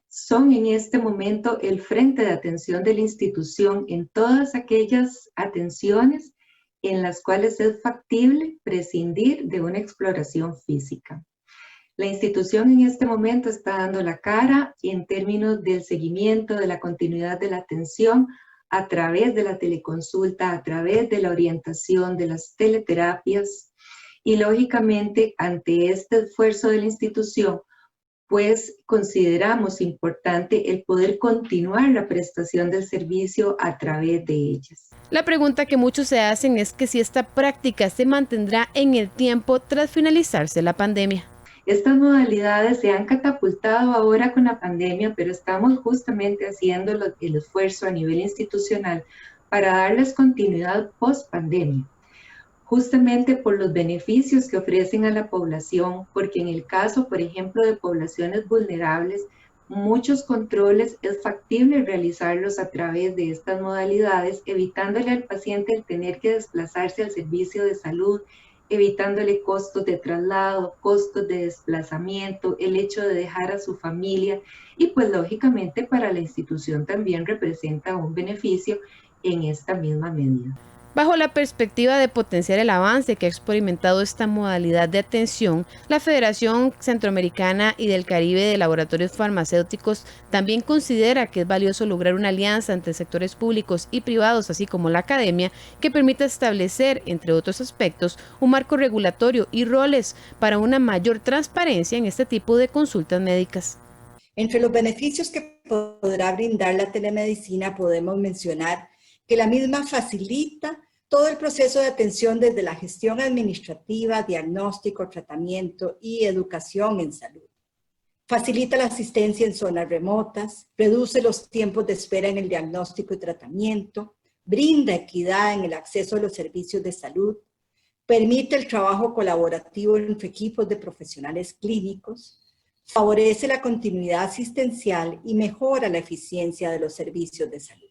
son en este momento el frente de atención de la institución en todas aquellas atenciones en las cuales es factible prescindir de una exploración física. La institución en este momento está dando la cara en términos del seguimiento, de la continuidad de la atención a través de la teleconsulta, a través de la orientación, de las teleterapias, y lógicamente ante este esfuerzo de la institución, pues consideramos importante el poder continuar la prestación del servicio a través de ellas. La pregunta que muchos se hacen es que si esta práctica se mantendrá en el tiempo tras finalizarse la pandemia. Estas modalidades se han catapultado ahora con la pandemia, pero estamos justamente haciendo el esfuerzo a nivel institucional para darles continuidad post pandemia. Justamente por los beneficios que ofrecen a la población, porque en el caso, por ejemplo, de poblaciones vulnerables, muchos controles es factible realizarlos a través de estas modalidades, evitándole al paciente el tener que desplazarse al servicio de salud evitándole costos de traslado, costos de desplazamiento, el hecho de dejar a su familia y pues lógicamente para la institución también representa un beneficio en esta misma medida. Bajo la perspectiva de potenciar el avance que ha experimentado esta modalidad de atención, la Federación Centroamericana y del Caribe de Laboratorios Farmacéuticos también considera que es valioso lograr una alianza entre sectores públicos y privados, así como la academia, que permita establecer, entre otros aspectos, un marco regulatorio y roles para una mayor transparencia en este tipo de consultas médicas. Entre los beneficios que podrá brindar la telemedicina podemos mencionar que la misma facilita todo el proceso de atención desde la gestión administrativa, diagnóstico, tratamiento y educación en salud. Facilita la asistencia en zonas remotas, reduce los tiempos de espera en el diagnóstico y tratamiento, brinda equidad en el acceso a los servicios de salud, permite el trabajo colaborativo entre equipos de profesionales clínicos, favorece la continuidad asistencial y mejora la eficiencia de los servicios de salud.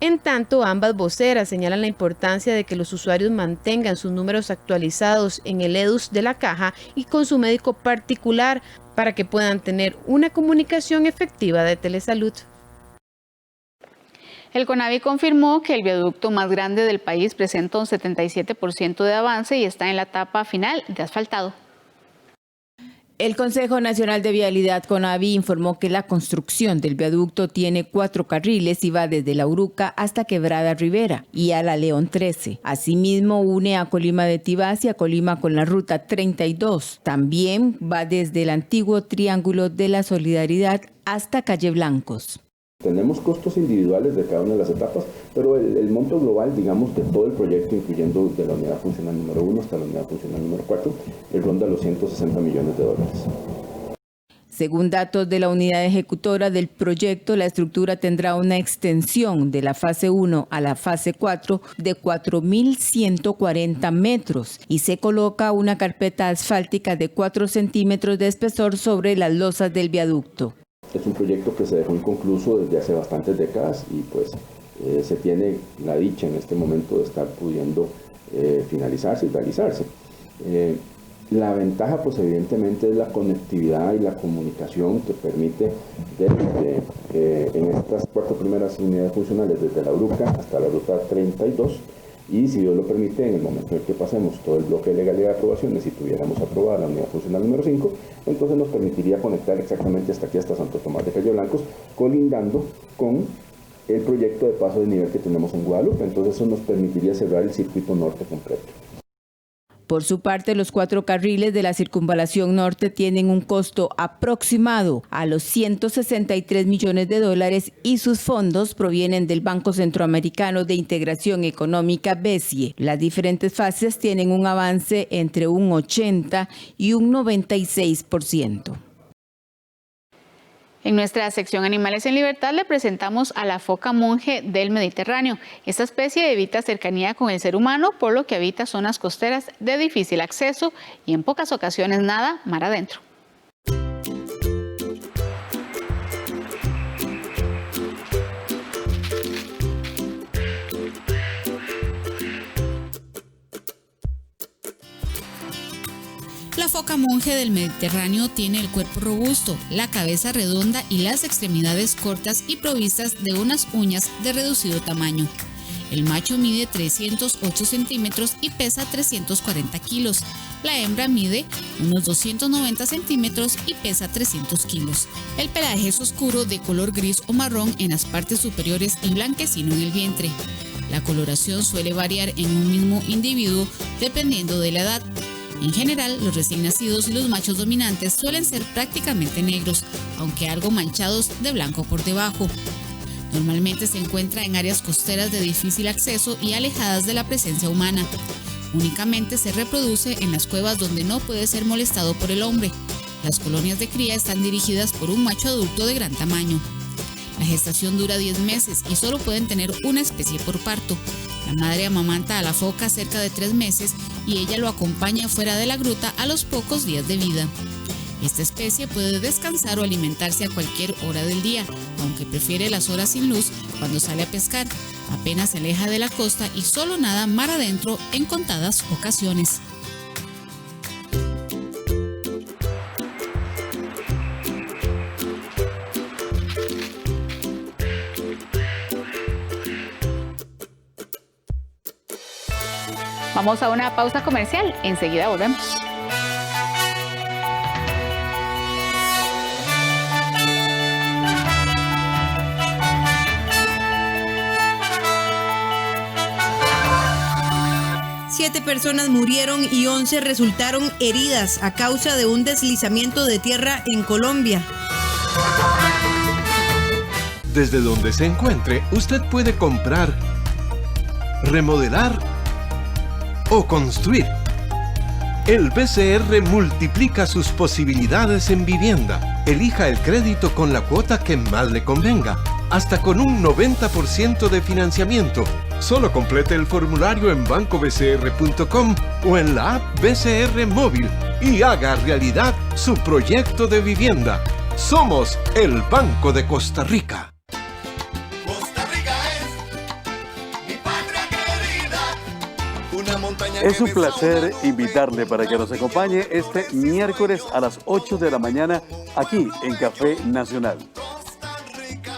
En tanto, ambas voceras señalan la importancia de que los usuarios mantengan sus números actualizados en el EDUS de la caja y con su médico particular para que puedan tener una comunicación efectiva de telesalud. El CONAVI confirmó que el viaducto más grande del país presenta un 77% de avance y está en la etapa final de asfaltado. El Consejo Nacional de Vialidad CONAVI informó que la construcción del viaducto tiene 4 carriles y va desde La Uruca hasta Quebrada Rivera y a la León 13. Asimismo, une a Colima de Tibás y a Colima con la ruta 32. También va desde el antiguo Triángulo de la Solidaridad hasta Calle Blancos. Tenemos costos individuales de cada una de las etapas, pero el monto global, digamos, de todo el proyecto, incluyendo de la unidad funcional número 1 hasta la unidad funcional número 4, ronda los $160 millones. Según datos de la unidad ejecutora del proyecto, la estructura tendrá una extensión de la fase 1 a la fase 4 de 4.140 metros y se coloca una carpeta asfáltica de 4 centímetros de espesor sobre las losas del viaducto. Es un proyecto que se dejó inconcluso desde hace bastantes décadas y pues se tiene la dicha en este momento de estar pudiendo finalizarse y realizarse. La ventaja pues evidentemente es la conectividad y la comunicación que permite en estas 4 primeras unidades funcionales desde La Uruca hasta la ruta 32 y si Dios lo permite en el momento en el que pasemos todo el bloque de legalidad de aprobaciones y tuviéramos aprobada la unidad funcional número 5, entonces nos permitiría conectar exactamente hasta aquí, hasta Santo Tomás de Calle Blancos, colindando con el proyecto de paso de nivel que tenemos en Guadalupe. Entonces eso nos permitiría cerrar el circuito norte completo. Por su parte, los 4 carriles de la Circunvalación Norte tienen un costo aproximado a los $163 millones y sus fondos provienen del Banco Centroamericano de Integración Económica BESIE. Las diferentes fases tienen un avance entre un 80 y un 96%. En nuestra sección Animales en Libertad le presentamos a la foca monje del Mediterráneo. Esta especie evita cercanía con el ser humano, por lo que habita zonas costeras de difícil acceso y en pocas ocasiones nada mar adentro. La foca monje del Mediterráneo tiene el cuerpo robusto, la cabeza redonda y las extremidades cortas y provistas de unas uñas de reducido tamaño. El macho mide 308 centímetros y pesa 340 kilos. La hembra mide unos 290 centímetros y pesa 300 kilos. El pelaje es oscuro de color gris o marrón en las partes superiores y blanquecino en el vientre. La coloración suele variar en un mismo individuo dependiendo de la edad. En general, los recién nacidos y los machos dominantes suelen ser prácticamente negros, aunque algo manchados de blanco por debajo. Normalmente se encuentra en áreas costeras de difícil acceso y alejadas de la presencia humana. Únicamente se reproduce en las cuevas donde no puede ser molestado por el hombre. Las colonias de cría están dirigidas por un macho adulto de gran tamaño. La gestación dura 10 meses y solo pueden tener una especie por parto. La madre amamanta a la foca cerca de 3 meses y ella lo acompaña fuera de la gruta a los pocos días de vida. Esta especie puede descansar o alimentarse a cualquier hora del día, aunque prefiere las horas sin luz cuando sale a pescar. Apenas se aleja de la costa y solo nada mar adentro en contadas ocasiones. Vamos a una pausa comercial, enseguida volvemos. Siete personas murieron y 11 resultaron heridas a causa de un deslizamiento de tierra en Colombia. Desde donde se encuentre, usted puede comprar, remodelar o construir. El BCR multiplica sus posibilidades en vivienda. Elija el crédito con la cuota que más le convenga, hasta con un 90% de financiamiento. Solo complete el formulario en bancobcr.com o en la app BCR Móvil y haga realidad su proyecto de vivienda. Somos el Banco de Costa Rica. Es un placer invitarle para que nos acompañe este miércoles a las 8 de la mañana aquí en Café Nacional.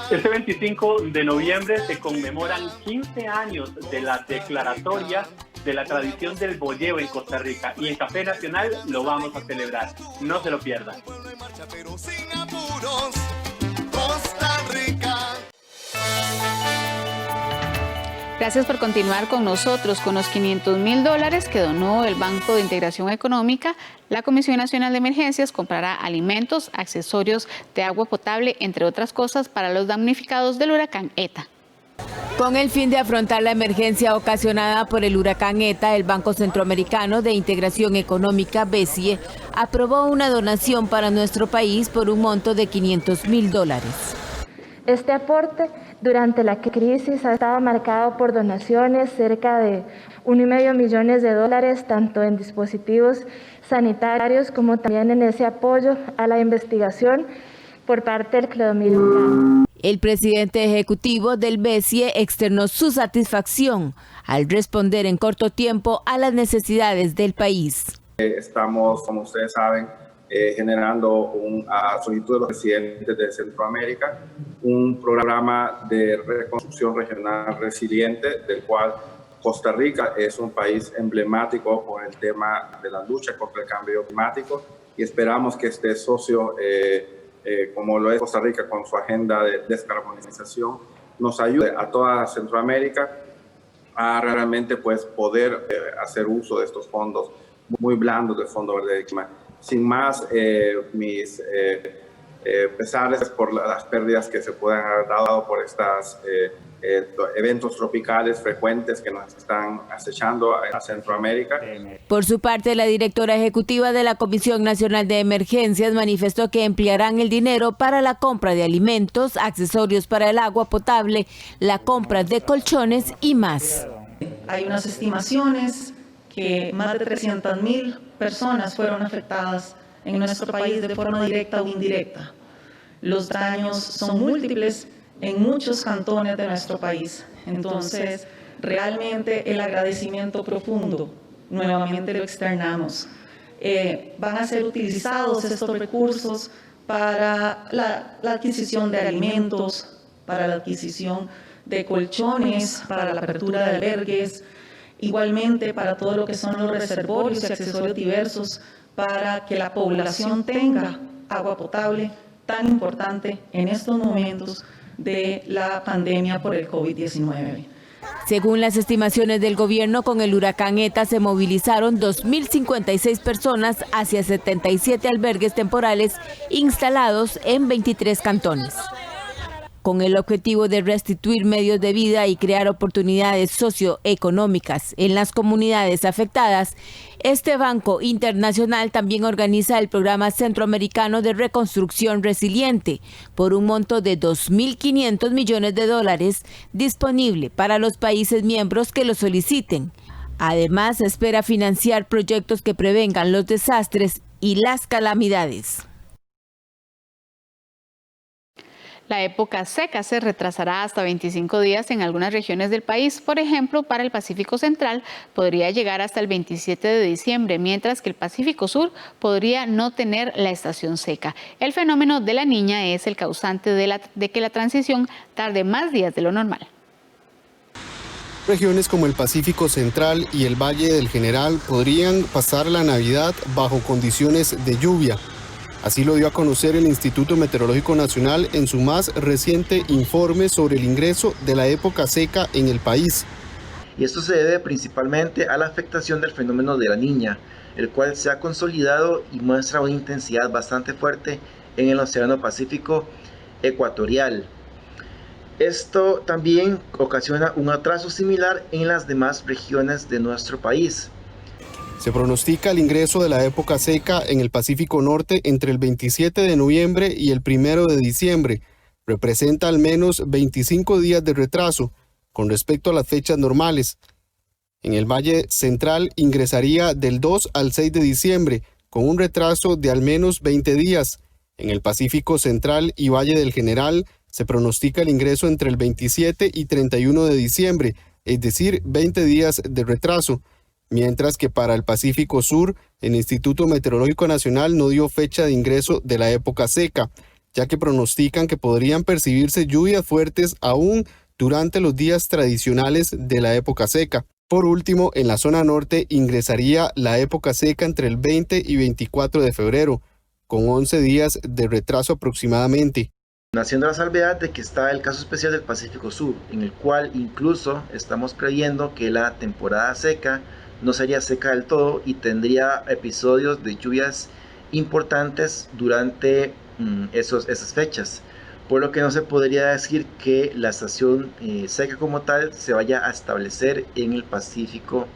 Este 25 de noviembre se conmemoran 15 años de la declaratoria de la tradición del bolleo en Costa Rica y en Café Nacional lo vamos a celebrar. No se lo pierdan. Gracias por continuar con nosotros. Con los $500,000 que donó el Banco de Integración Económica, la Comisión Nacional de Emergencias comprará alimentos, accesorios de agua potable, entre otras cosas, para los damnificados del huracán ETA. Con el fin de afrontar la emergencia ocasionada por el huracán ETA, el Banco Centroamericano de Integración Económica, BCE, aprobó una donación para nuestro país por un monto de $500,000. Este aporte durante la crisis ha estado marcado por donaciones cerca de $1,5 millones, tanto en dispositivos sanitarios como también en ese apoyo a la investigación por parte del Clodomiro. El presidente ejecutivo del BCE externó su satisfacción al responder en corto tiempo a las necesidades del país. Estamos, como ustedes saben, generando a solicitud de los presidentes de Centroamérica un programa de reconstrucción regional resiliente, del cual Costa Rica es un país emblemático por el tema de la lucha contra el cambio climático, y esperamos que este socio, como lo es Costa Rica con su agenda de descarbonización, nos ayude a toda Centroamérica a realmente poder hacer uso de estos fondos muy blandos del Fondo Verde del Clima. Sin más, mis pesares por las pérdidas que se pueden haber dado por estos eventos tropicales frecuentes que nos están acechando a Centroamérica. Por su parte, la directora ejecutiva de la Comisión Nacional de Emergencias manifestó que emplearán el dinero para la compra de alimentos, accesorios para el agua potable, la compra de colchones y más. Hay unas estimaciones que más de 300,000 personas fueron afectadas en nuestro país de forma directa o indirecta. Los daños son múltiples en muchos cantones de nuestro país. Entonces, realmente el agradecimiento profundo, nuevamente lo externamos. Van a ser utilizados estos recursos para la adquisición de alimentos, para la adquisición de colchones, para la apertura de albergues, igualmente para todo lo que son los reservorios y accesorios diversos para que la población tenga agua potable, tan importante en estos momentos de la pandemia por el COVID-19. Según las estimaciones del gobierno, con el huracán ETA se movilizaron 2.056 personas hacia 77 albergues temporales instalados en 23 cantones. Con el objetivo de restituir medios de vida y crear oportunidades socioeconómicas en las comunidades afectadas, este Banco Internacional también organiza el Programa Centroamericano de Reconstrucción Resiliente por un monto de $2.500 millones disponible para los países miembros que lo soliciten. Además, espera financiar proyectos que prevengan los desastres y las calamidades. La época seca se retrasará hasta 25 días en algunas regiones del país. Por ejemplo, para el Pacífico Central podría llegar hasta el 27 de diciembre, mientras que el Pacífico Sur podría no tener la estación seca. El fenómeno de la Niña es el causante de que la transición tarde más días de lo normal. Regiones como el Pacífico Central y el Valle del General podrían pasar la Navidad bajo condiciones de lluvia. Así lo dio a conocer el Instituto Meteorológico Nacional en su más reciente informe sobre el ingreso de la época seca en el país. Y esto se debe principalmente a la afectación del fenómeno de la Niña, el cual se ha consolidado y muestra una intensidad bastante fuerte en el Océano Pacífico ecuatorial. Esto también ocasiona un atraso similar en las demás regiones de nuestro país. Se pronostica el ingreso de la época seca en el Pacífico Norte entre el 27 de noviembre y el 1 de diciembre. Representa al menos 25 días de retraso con respecto a las fechas normales. En el Valle Central ingresaría del 2 al 6 de diciembre, con un retraso de al menos 20 días. En el Pacífico Central y Valle del General se pronostica el ingreso entre el 27 y 31 de diciembre, es decir, 20 días de retraso. Mientras que para el Pacífico Sur, el Instituto Meteorológico Nacional no dio fecha de ingreso de la época seca, ya que pronostican que podrían percibirse lluvias fuertes aún durante los días tradicionales de la época seca. Por último, en la zona norte ingresaría la época seca entre el 20 y 24 de febrero, con 11 días de retraso aproximadamente. Haciendo la salvedad de que está el caso especial del Pacífico Sur, en el cual incluso estamos previendo que la temporada seca no sería seca del todo y tendría episodios de lluvias importantes durante esas fechas, por lo que no se podría decir que la estación seca como tal se vaya a establecer en el Pacífico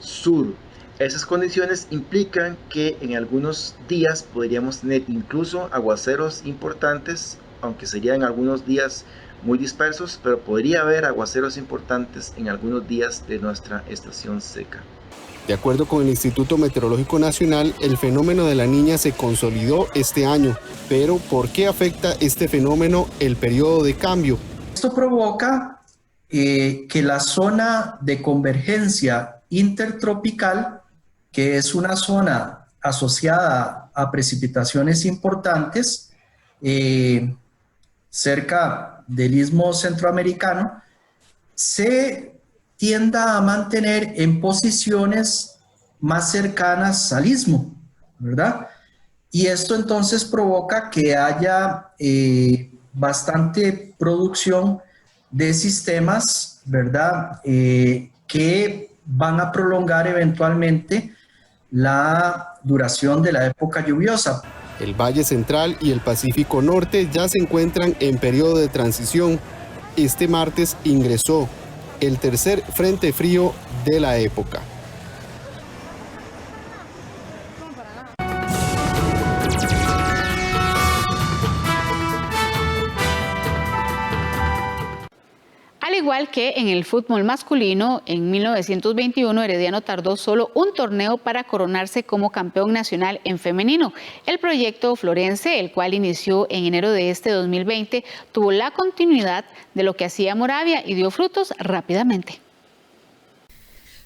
Sur. Esas condiciones implican que en algunos días podríamos tener incluso aguaceros importantes, aunque serían algunos días muy dispersos, pero podría haber aguaceros importantes en algunos días de nuestra estación seca. De acuerdo con el Instituto Meteorológico Nacional, el fenómeno de la Niña se consolidó este año. Pero, ¿por qué afecta este fenómeno el periodo de cambio? Esto provoca que la zona de convergencia intertropical, que es una zona asociada a precipitaciones importantes, cerca del Istmo Centroamericano, se tienda a mantener en posiciones más cercanas al istmo, ¿verdad? Y esto entonces provoca que haya bastante producción de sistemas, ¿verdad? Que van a prolongar eventualmente la duración de la época lluviosa. El Valle Central y el Pacífico Norte ya se encuentran en periodo de transición. Este martes ingresó el tercer frente frío de la época. Al igual que en el fútbol masculino, en 1921 Herediano tardó solo un torneo para coronarse como campeón nacional en femenino. El proyecto Florense, el cual inició en enero de este 2020, tuvo la continuidad de lo que hacía Moravia y dio frutos rápidamente.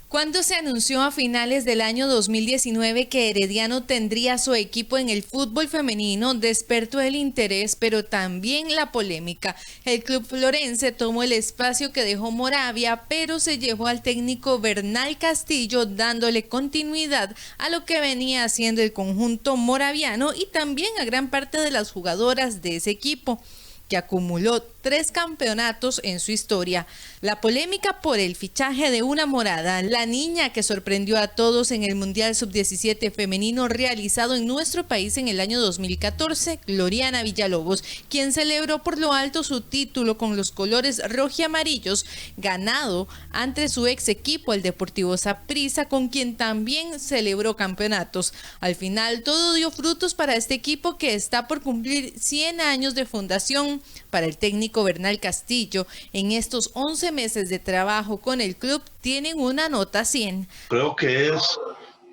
Cuando se anunció a finales del año 2019 que Herediano tendría su equipo en el fútbol femenino, despertó el interés, pero también la polémica. El club florense tomó el espacio que dejó Moravia, pero se llevó al técnico Bernal Castillo, dándole continuidad a lo que venía haciendo el conjunto moraviano y también a gran parte de las jugadoras de ese equipo, que acumuló 3 campeonatos en su historia. La polémica por el fichaje de una morada, la niña que sorprendió a todos en el Mundial Sub-17 femenino realizado en nuestro país en el año 2014, Gloriana Villalobos, quien celebró por lo alto su título con los colores rojiamarillos, ganado ante su ex equipo, el Deportivo Saprissa, con quien también celebró campeonatos. Al final, todo dio frutos para este equipo que está por cumplir 100 años de fundación. Para el técnico Bernal Castillo, en estos 11 meses de trabajo con el club, tienen una nota 100. Creo que es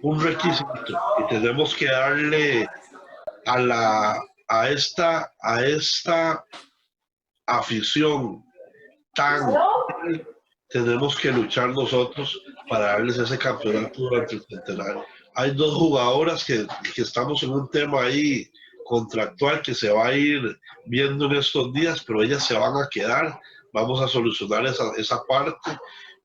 un requisito y tenemos que darle a a esta afición tan... Tenemos que luchar nosotros para darles ese campeonato durante el centenario. Hay 2 jugadoras que estamos en un tema ahí contractual que se va a ir viendo en estos días, pero ellas se van a quedar. Vamos a solucionar esa parte.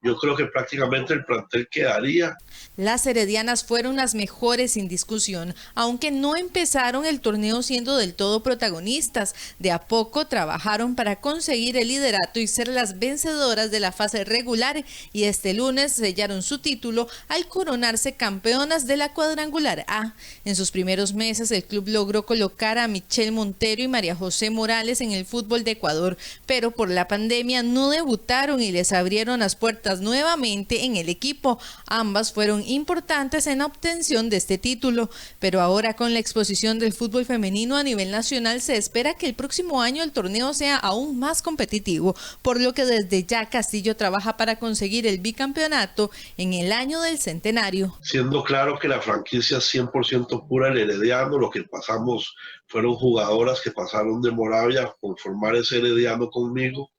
Yo creo que prácticamente el plantel quedaría. Las heredianas fueron las mejores sin discusión, aunque no empezaron el torneo siendo del todo protagonistas. De a poco trabajaron para conseguir el liderato y ser las vencedoras de la fase regular, y este lunes sellaron su título al coronarse campeonas de la cuadrangular A. En sus primeros meses el club logró colocar a Michelle Montero y María José Morales en el fútbol de Ecuador, pero por la pandemia no debutaron y les abrieron las puertas nuevamente en el equipo. Ambas fueron importantes en la obtención de este título, pero ahora con la exposición del fútbol femenino a nivel nacional se espera que el próximo año el torneo sea aún más competitivo, por lo que desde ya Castillo trabaja para conseguir el bicampeonato en el año del centenario. Siendo claro que la franquicia es 100% pura el Herediano, lo que pasamos fueron jugadoras que pasaron de Moravia a conformar ese Herediano conmigo,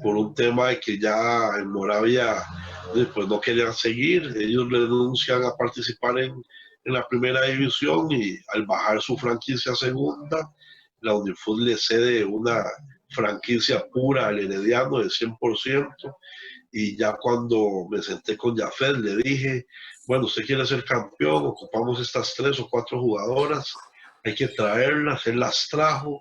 por un tema de que ya en Moravia pues no querían seguir. Ellos renuncian a participar en la primera división y al bajar su franquicia a segunda, la Unifood le cede una franquicia pura al Herediano de 100%, y ya cuando me senté con Jafet le dije, bueno, usted quiere ser campeón, ocupamos estas 3 o 4 jugadoras, hay que traerlas. Él las trajo.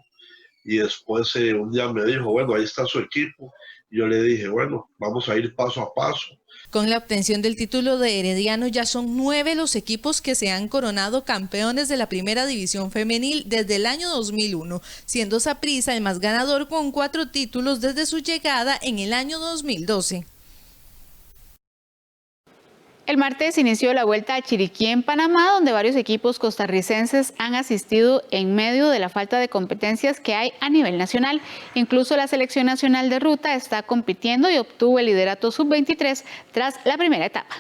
Y después un día me dijo, bueno, ahí está su equipo. Y yo le dije, bueno, vamos a ir paso a paso. Con la obtención del título de Herediano ya son 9 los equipos que se han coronado campeones de la primera división femenil desde el año 2001, siendo Saprissa el más ganador con 4 títulos desde su llegada en el año 2012. El martes inició la Vuelta a Chiriquí en Panamá, donde varios equipos costarricenses han asistido en medio de la falta de competencias que hay a nivel nacional. Incluso la Selección Nacional de Ruta está compitiendo y obtuvo el liderato sub-23 tras la primera etapa.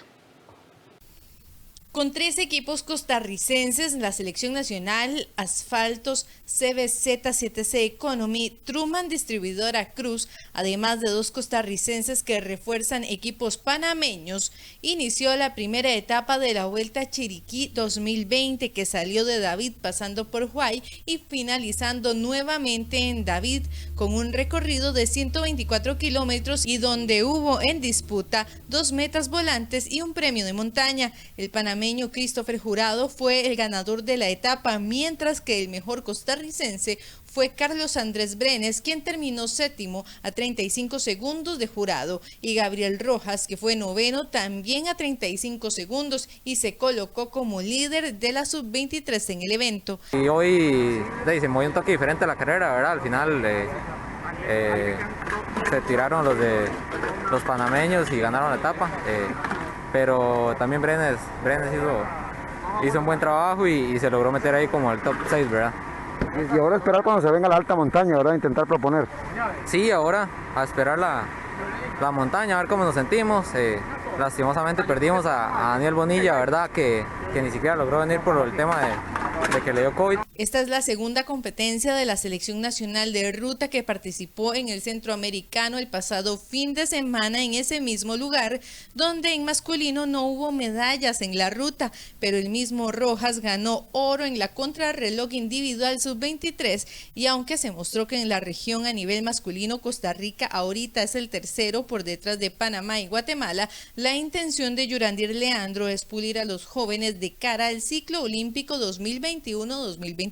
Con 3 equipos costarricenses, la Selección Nacional, Asfaltos, CBZ7C Economy, Truman Distribuidora Cruz, además de 2 costarricenses que refuerzan equipos panameños, inició la primera etapa de la Vuelta a Chiriquí 2020, que salió de David pasando por Huay y finalizando nuevamente en David con un recorrido de 124 kilómetros y donde hubo en disputa 2 metas volantes y un premio de montaña. El panameño Christopher Jurado fue el ganador de la etapa, mientras que el mejor costarricense fue Carlos Andrés Brenes, quien terminó 7º a 35 segundos de Jurado, y Gabriel Rojas, que fue 9º, también a 35 segundos y se colocó como líder de la sub-23 en el evento. Y hoy se movió un toque diferente a la carrera, ¿verdad? Al final se tiraron los panameños y ganaron la etapa. Pero también Brenes hizo un buen trabajo y se logró meter ahí como el top 6, ¿verdad? Y ahora esperar cuando se venga la alta montaña, ¿verdad? Intentar proponer. Sí, ahora a esperar la montaña, a ver cómo nos sentimos. Lastimosamente perdimos a Daniel Bonilla, ¿verdad? Que ni siquiera logró venir por el tema de que le dio COVID. Esta es la segunda competencia de la Selección Nacional de Ruta, que participó en el Centroamericano el pasado fin de semana en ese mismo lugar, donde en masculino no hubo medallas en la ruta, pero el mismo Rojas ganó oro en la contrarreloj individual sub-23, y aunque se mostró que en la región a nivel masculino Costa Rica ahorita es el tercero por detrás de Panamá y Guatemala, la intención de Yurandir Leandro es pulir a los jóvenes de cara al ciclo olímpico 2021-2024,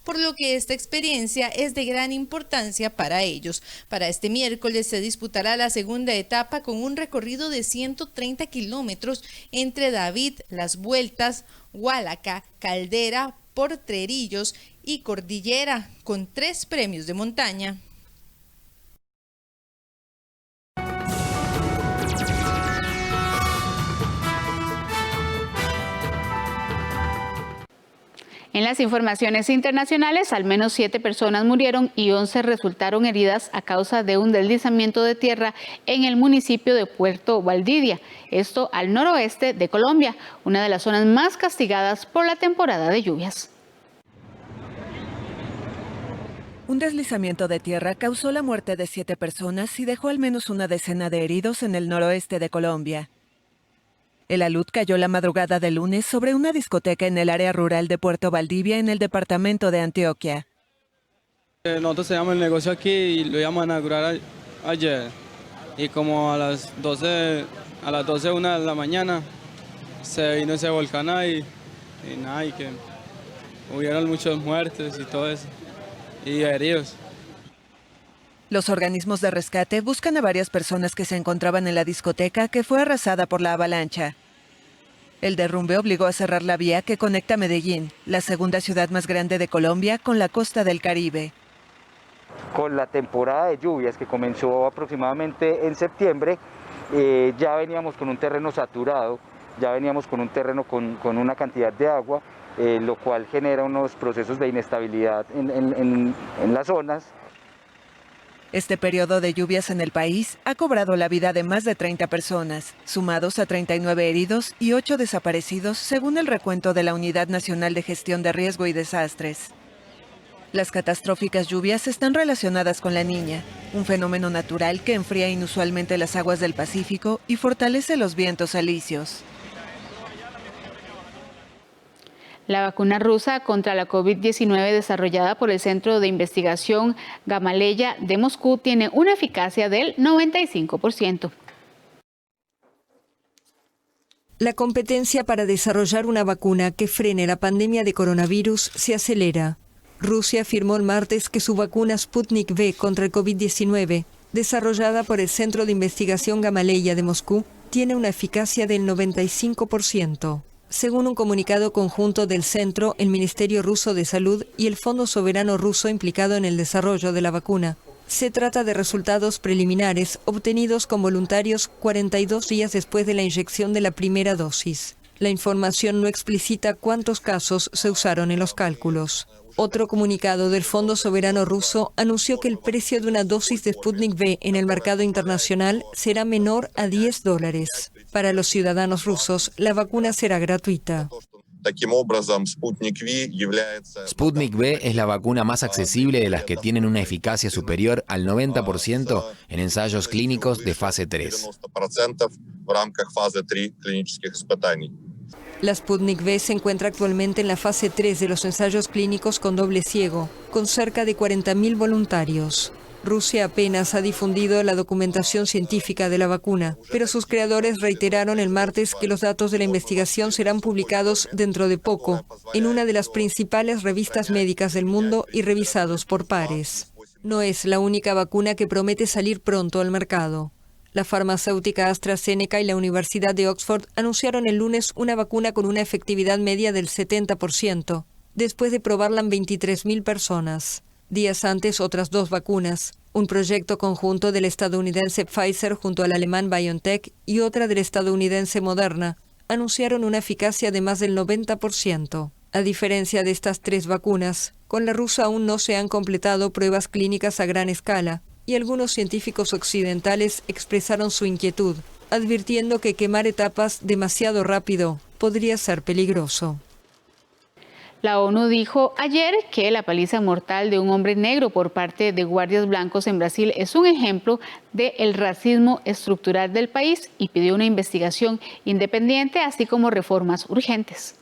por lo que esta experiencia es de gran importancia para ellos. Para este miércoles se disputará la segunda etapa con un recorrido de 130 kilómetros entre David, Las Vueltas, Hualaca, Caldera, Portrerillos y Cordillera, con 3 premios de montaña. En las informaciones internacionales, al menos 7 personas murieron y 11 resultaron heridas a causa de un deslizamiento de tierra en el municipio de Puerto Valdivia, esto al noroeste de Colombia, una de las zonas más castigadas por la temporada de lluvias. Un deslizamiento de tierra causó la muerte de 7 personas y dejó al menos una decena de heridos en el noroeste de Colombia. El alud cayó la madrugada del lunes sobre una discoteca en el área rural de Puerto Valdivia, en el departamento de Antioquia. Nosotros teníamos el negocio aquí y lo íbamos a inaugurar ayer. Y como a las 12, 1 de la mañana, se vino ese volcán ahí y nada, y que hubieron muchos muertos y todo eso. Y heridos. Los organismos de rescate buscan a varias personas que se encontraban en la discoteca que fue arrasada por la avalancha. El derrumbe obligó a cerrar la vía que conecta Medellín, la segunda ciudad más grande de Colombia, con la costa del Caribe. Con la temporada de lluvias que comenzó aproximadamente en septiembre, ya veníamos con un terreno saturado, ya veníamos con un terreno con una cantidad de agua, lo cual genera unos procesos de inestabilidad en las zonas. Este periodo de lluvias en el país ha cobrado la vida de más de 30 personas, sumados a 39 heridos y 8 desaparecidos, según el recuento de la Unidad Nacional de Gestión de Riesgo y Desastres. Las catastróficas lluvias están relacionadas con la Niña, un fenómeno natural que enfría inusualmente las aguas del Pacífico y fortalece los vientos alisios. La vacuna rusa contra la COVID-19 desarrollada por el Centro de Investigación Gamaleya de Moscú tiene una eficacia del 95%. La competencia para desarrollar una vacuna que frene la pandemia de coronavirus se acelera. Rusia afirmó el martes que su vacuna Sputnik V contra el COVID-19, desarrollada por el Centro de Investigación Gamaleya de Moscú, tiene una eficacia del 95%. Según un comunicado conjunto del centro, el Ministerio Ruso de Salud y el Fondo Soberano Ruso implicado en el desarrollo de la vacuna. Se trata de resultados preliminares obtenidos con voluntarios 42 días después de la inyección de la primera dosis. La información no explicita cuántos casos se usaron en los cálculos. Otro comunicado del Fondo Soberano Ruso anunció que el precio de una dosis de Sputnik V en el mercado internacional será menor a $10. Para los ciudadanos rusos, la vacuna será gratuita. Sputnik V es la vacuna más accesible de las que tienen una eficacia superior al 90% en ensayos clínicos de fase 3. La Sputnik V se encuentra actualmente en la fase 3 de los ensayos clínicos con doble ciego, con cerca de 40.000 voluntarios. Rusia apenas ha difundido la documentación científica de la vacuna, pero sus creadores reiteraron el martes que los datos de la investigación serán publicados dentro de poco, en una de las principales revistas médicas del mundo y revisados por pares. No es la única vacuna que promete salir pronto al mercado. La farmacéutica AstraZeneca y la Universidad de Oxford anunciaron el lunes una vacuna con una efectividad media del 70%, después de probarla en 23.000 personas. Días antes, otras 2 vacunas, un proyecto conjunto del estadounidense Pfizer junto al alemán BioNTech y otra del estadounidense Moderna, anunciaron una eficacia de más del 90%. A diferencia de estas 3 vacunas, con la rusa aún no se han completado pruebas clínicas a gran escala, y algunos científicos occidentales expresaron su inquietud, advirtiendo que quemar etapas demasiado rápido podría ser peligroso. La ONU dijo ayer que la paliza mortal de un hombre negro por parte de guardias blancos en Brasil es un ejemplo del racismo estructural del país y pidió una investigación independiente, así como reformas urgentes.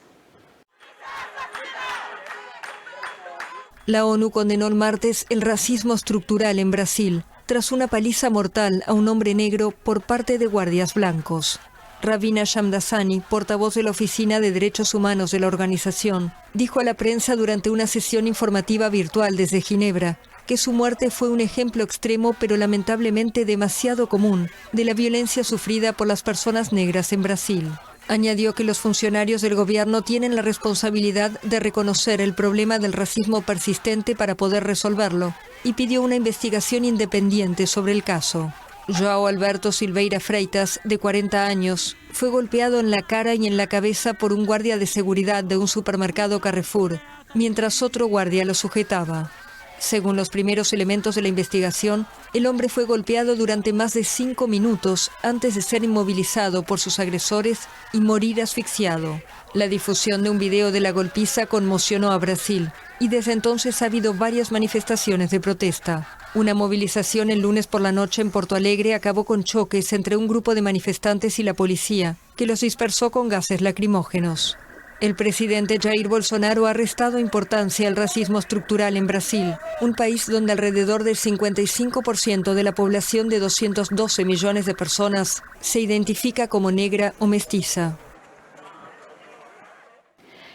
La ONU condenó el martes el racismo estructural en Brasil, tras una paliza mortal a un hombre negro por parte de guardias blancos. Ravina Shamdasani, portavoz de la Oficina de Derechos Humanos de la organización, dijo a la prensa durante una sesión informativa virtual desde Ginebra que su muerte fue un ejemplo extremo pero lamentablemente demasiado común de la violencia sufrida por las personas negras en Brasil. Añadió que los funcionarios del gobierno tienen la responsabilidad de reconocer el problema del racismo persistente para poder resolverlo y pidió una investigación independiente sobre el caso. João Alberto Silveira Freitas, de 40 años, fue golpeado en la cara y en la cabeza por un guardia de seguridad de un supermercado Carrefour, mientras otro guardia lo sujetaba. Según los primeros elementos de la investigación, el hombre fue golpeado durante más de 5 minutos antes de ser inmovilizado por sus agresores y morir asfixiado. La difusión de un video de la golpiza conmocionó a Brasil y desde entonces ha habido varias manifestaciones de protesta. Una movilización el lunes por la noche en Porto Alegre acabó con choques entre un grupo de manifestantes y la policía, que los dispersó con gases lacrimógenos. El presidente Jair Bolsonaro ha restado importancia al racismo estructural en Brasil, un país donde alrededor del 55% de la población de 212 millones de personas se identifica como negra o mestiza.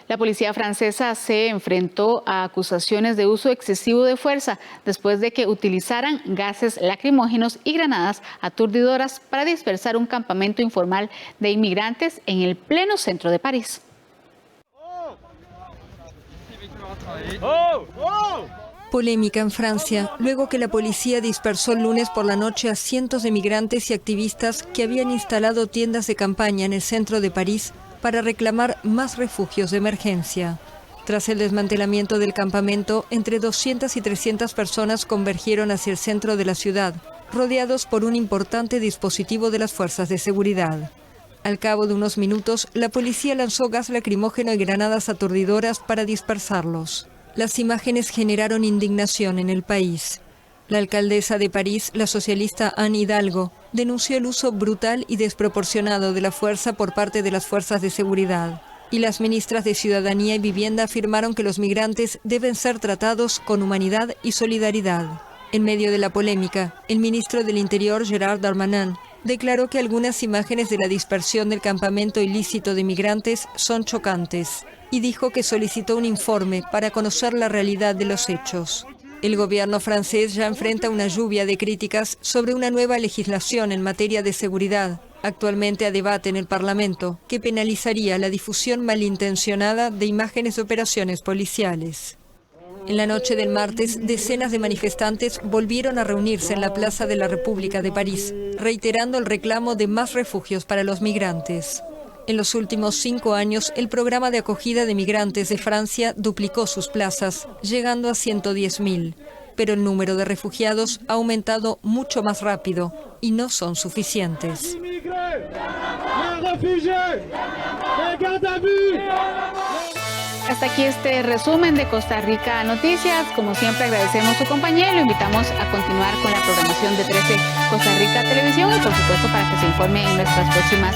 La policía francesa se enfrentó a acusaciones de uso excesivo de fuerza después de que utilizaran gases lacrimógenos y granadas aturdidoras para dispersar un campamento informal de inmigrantes en el pleno centro de París. Polémica en Francia, luego que la policía dispersó el lunes por la noche a cientos de migrantes y activistas que habían instalado tiendas de campaña en el centro de París para reclamar más refugios de emergencia. Tras el desmantelamiento del campamento, entre 200 y 300 personas convergieron hacia el centro de la ciudad, rodeados por un importante dispositivo de las fuerzas de seguridad. Al cabo de unos minutos, la policía lanzó gas lacrimógeno y granadas aturdidoras para dispersarlos. Las imágenes generaron indignación en el país. La alcaldesa de París, la socialista Anne Hidalgo, denunció el uso brutal y desproporcionado de la fuerza por parte de las fuerzas de seguridad. Y las ministras de Ciudadanía y Vivienda afirmaron que los migrantes deben ser tratados con humanidad y solidaridad. En medio de la polémica, el ministro del Interior, Gérald Darmanin, declaró que algunas imágenes de la dispersión del campamento ilícito de migrantes son chocantes y dijo que solicitó un informe para conocer la realidad de los hechos. El gobierno francés ya enfrenta una lluvia de críticas sobre una nueva legislación en materia de seguridad, actualmente a debate en el Parlamento, que penalizaría la difusión malintencionada de imágenes de operaciones policiales. En la noche del martes, decenas de manifestantes volvieron a reunirse en la Plaza de la República de París, reiterando el reclamo de más refugios para los migrantes. En los últimos 5 años, el programa de acogida de migrantes de Francia duplicó sus plazas, llegando a 110.000. Pero el número de refugiados ha aumentado mucho más rápido y no son suficientes. Hasta aquí este resumen de Costa Rica Noticias. Como siempre, agradecemos su compañía y lo invitamos a continuar con la programación de 13 Costa Rica Televisión y por supuesto para que se informe en nuestras próximas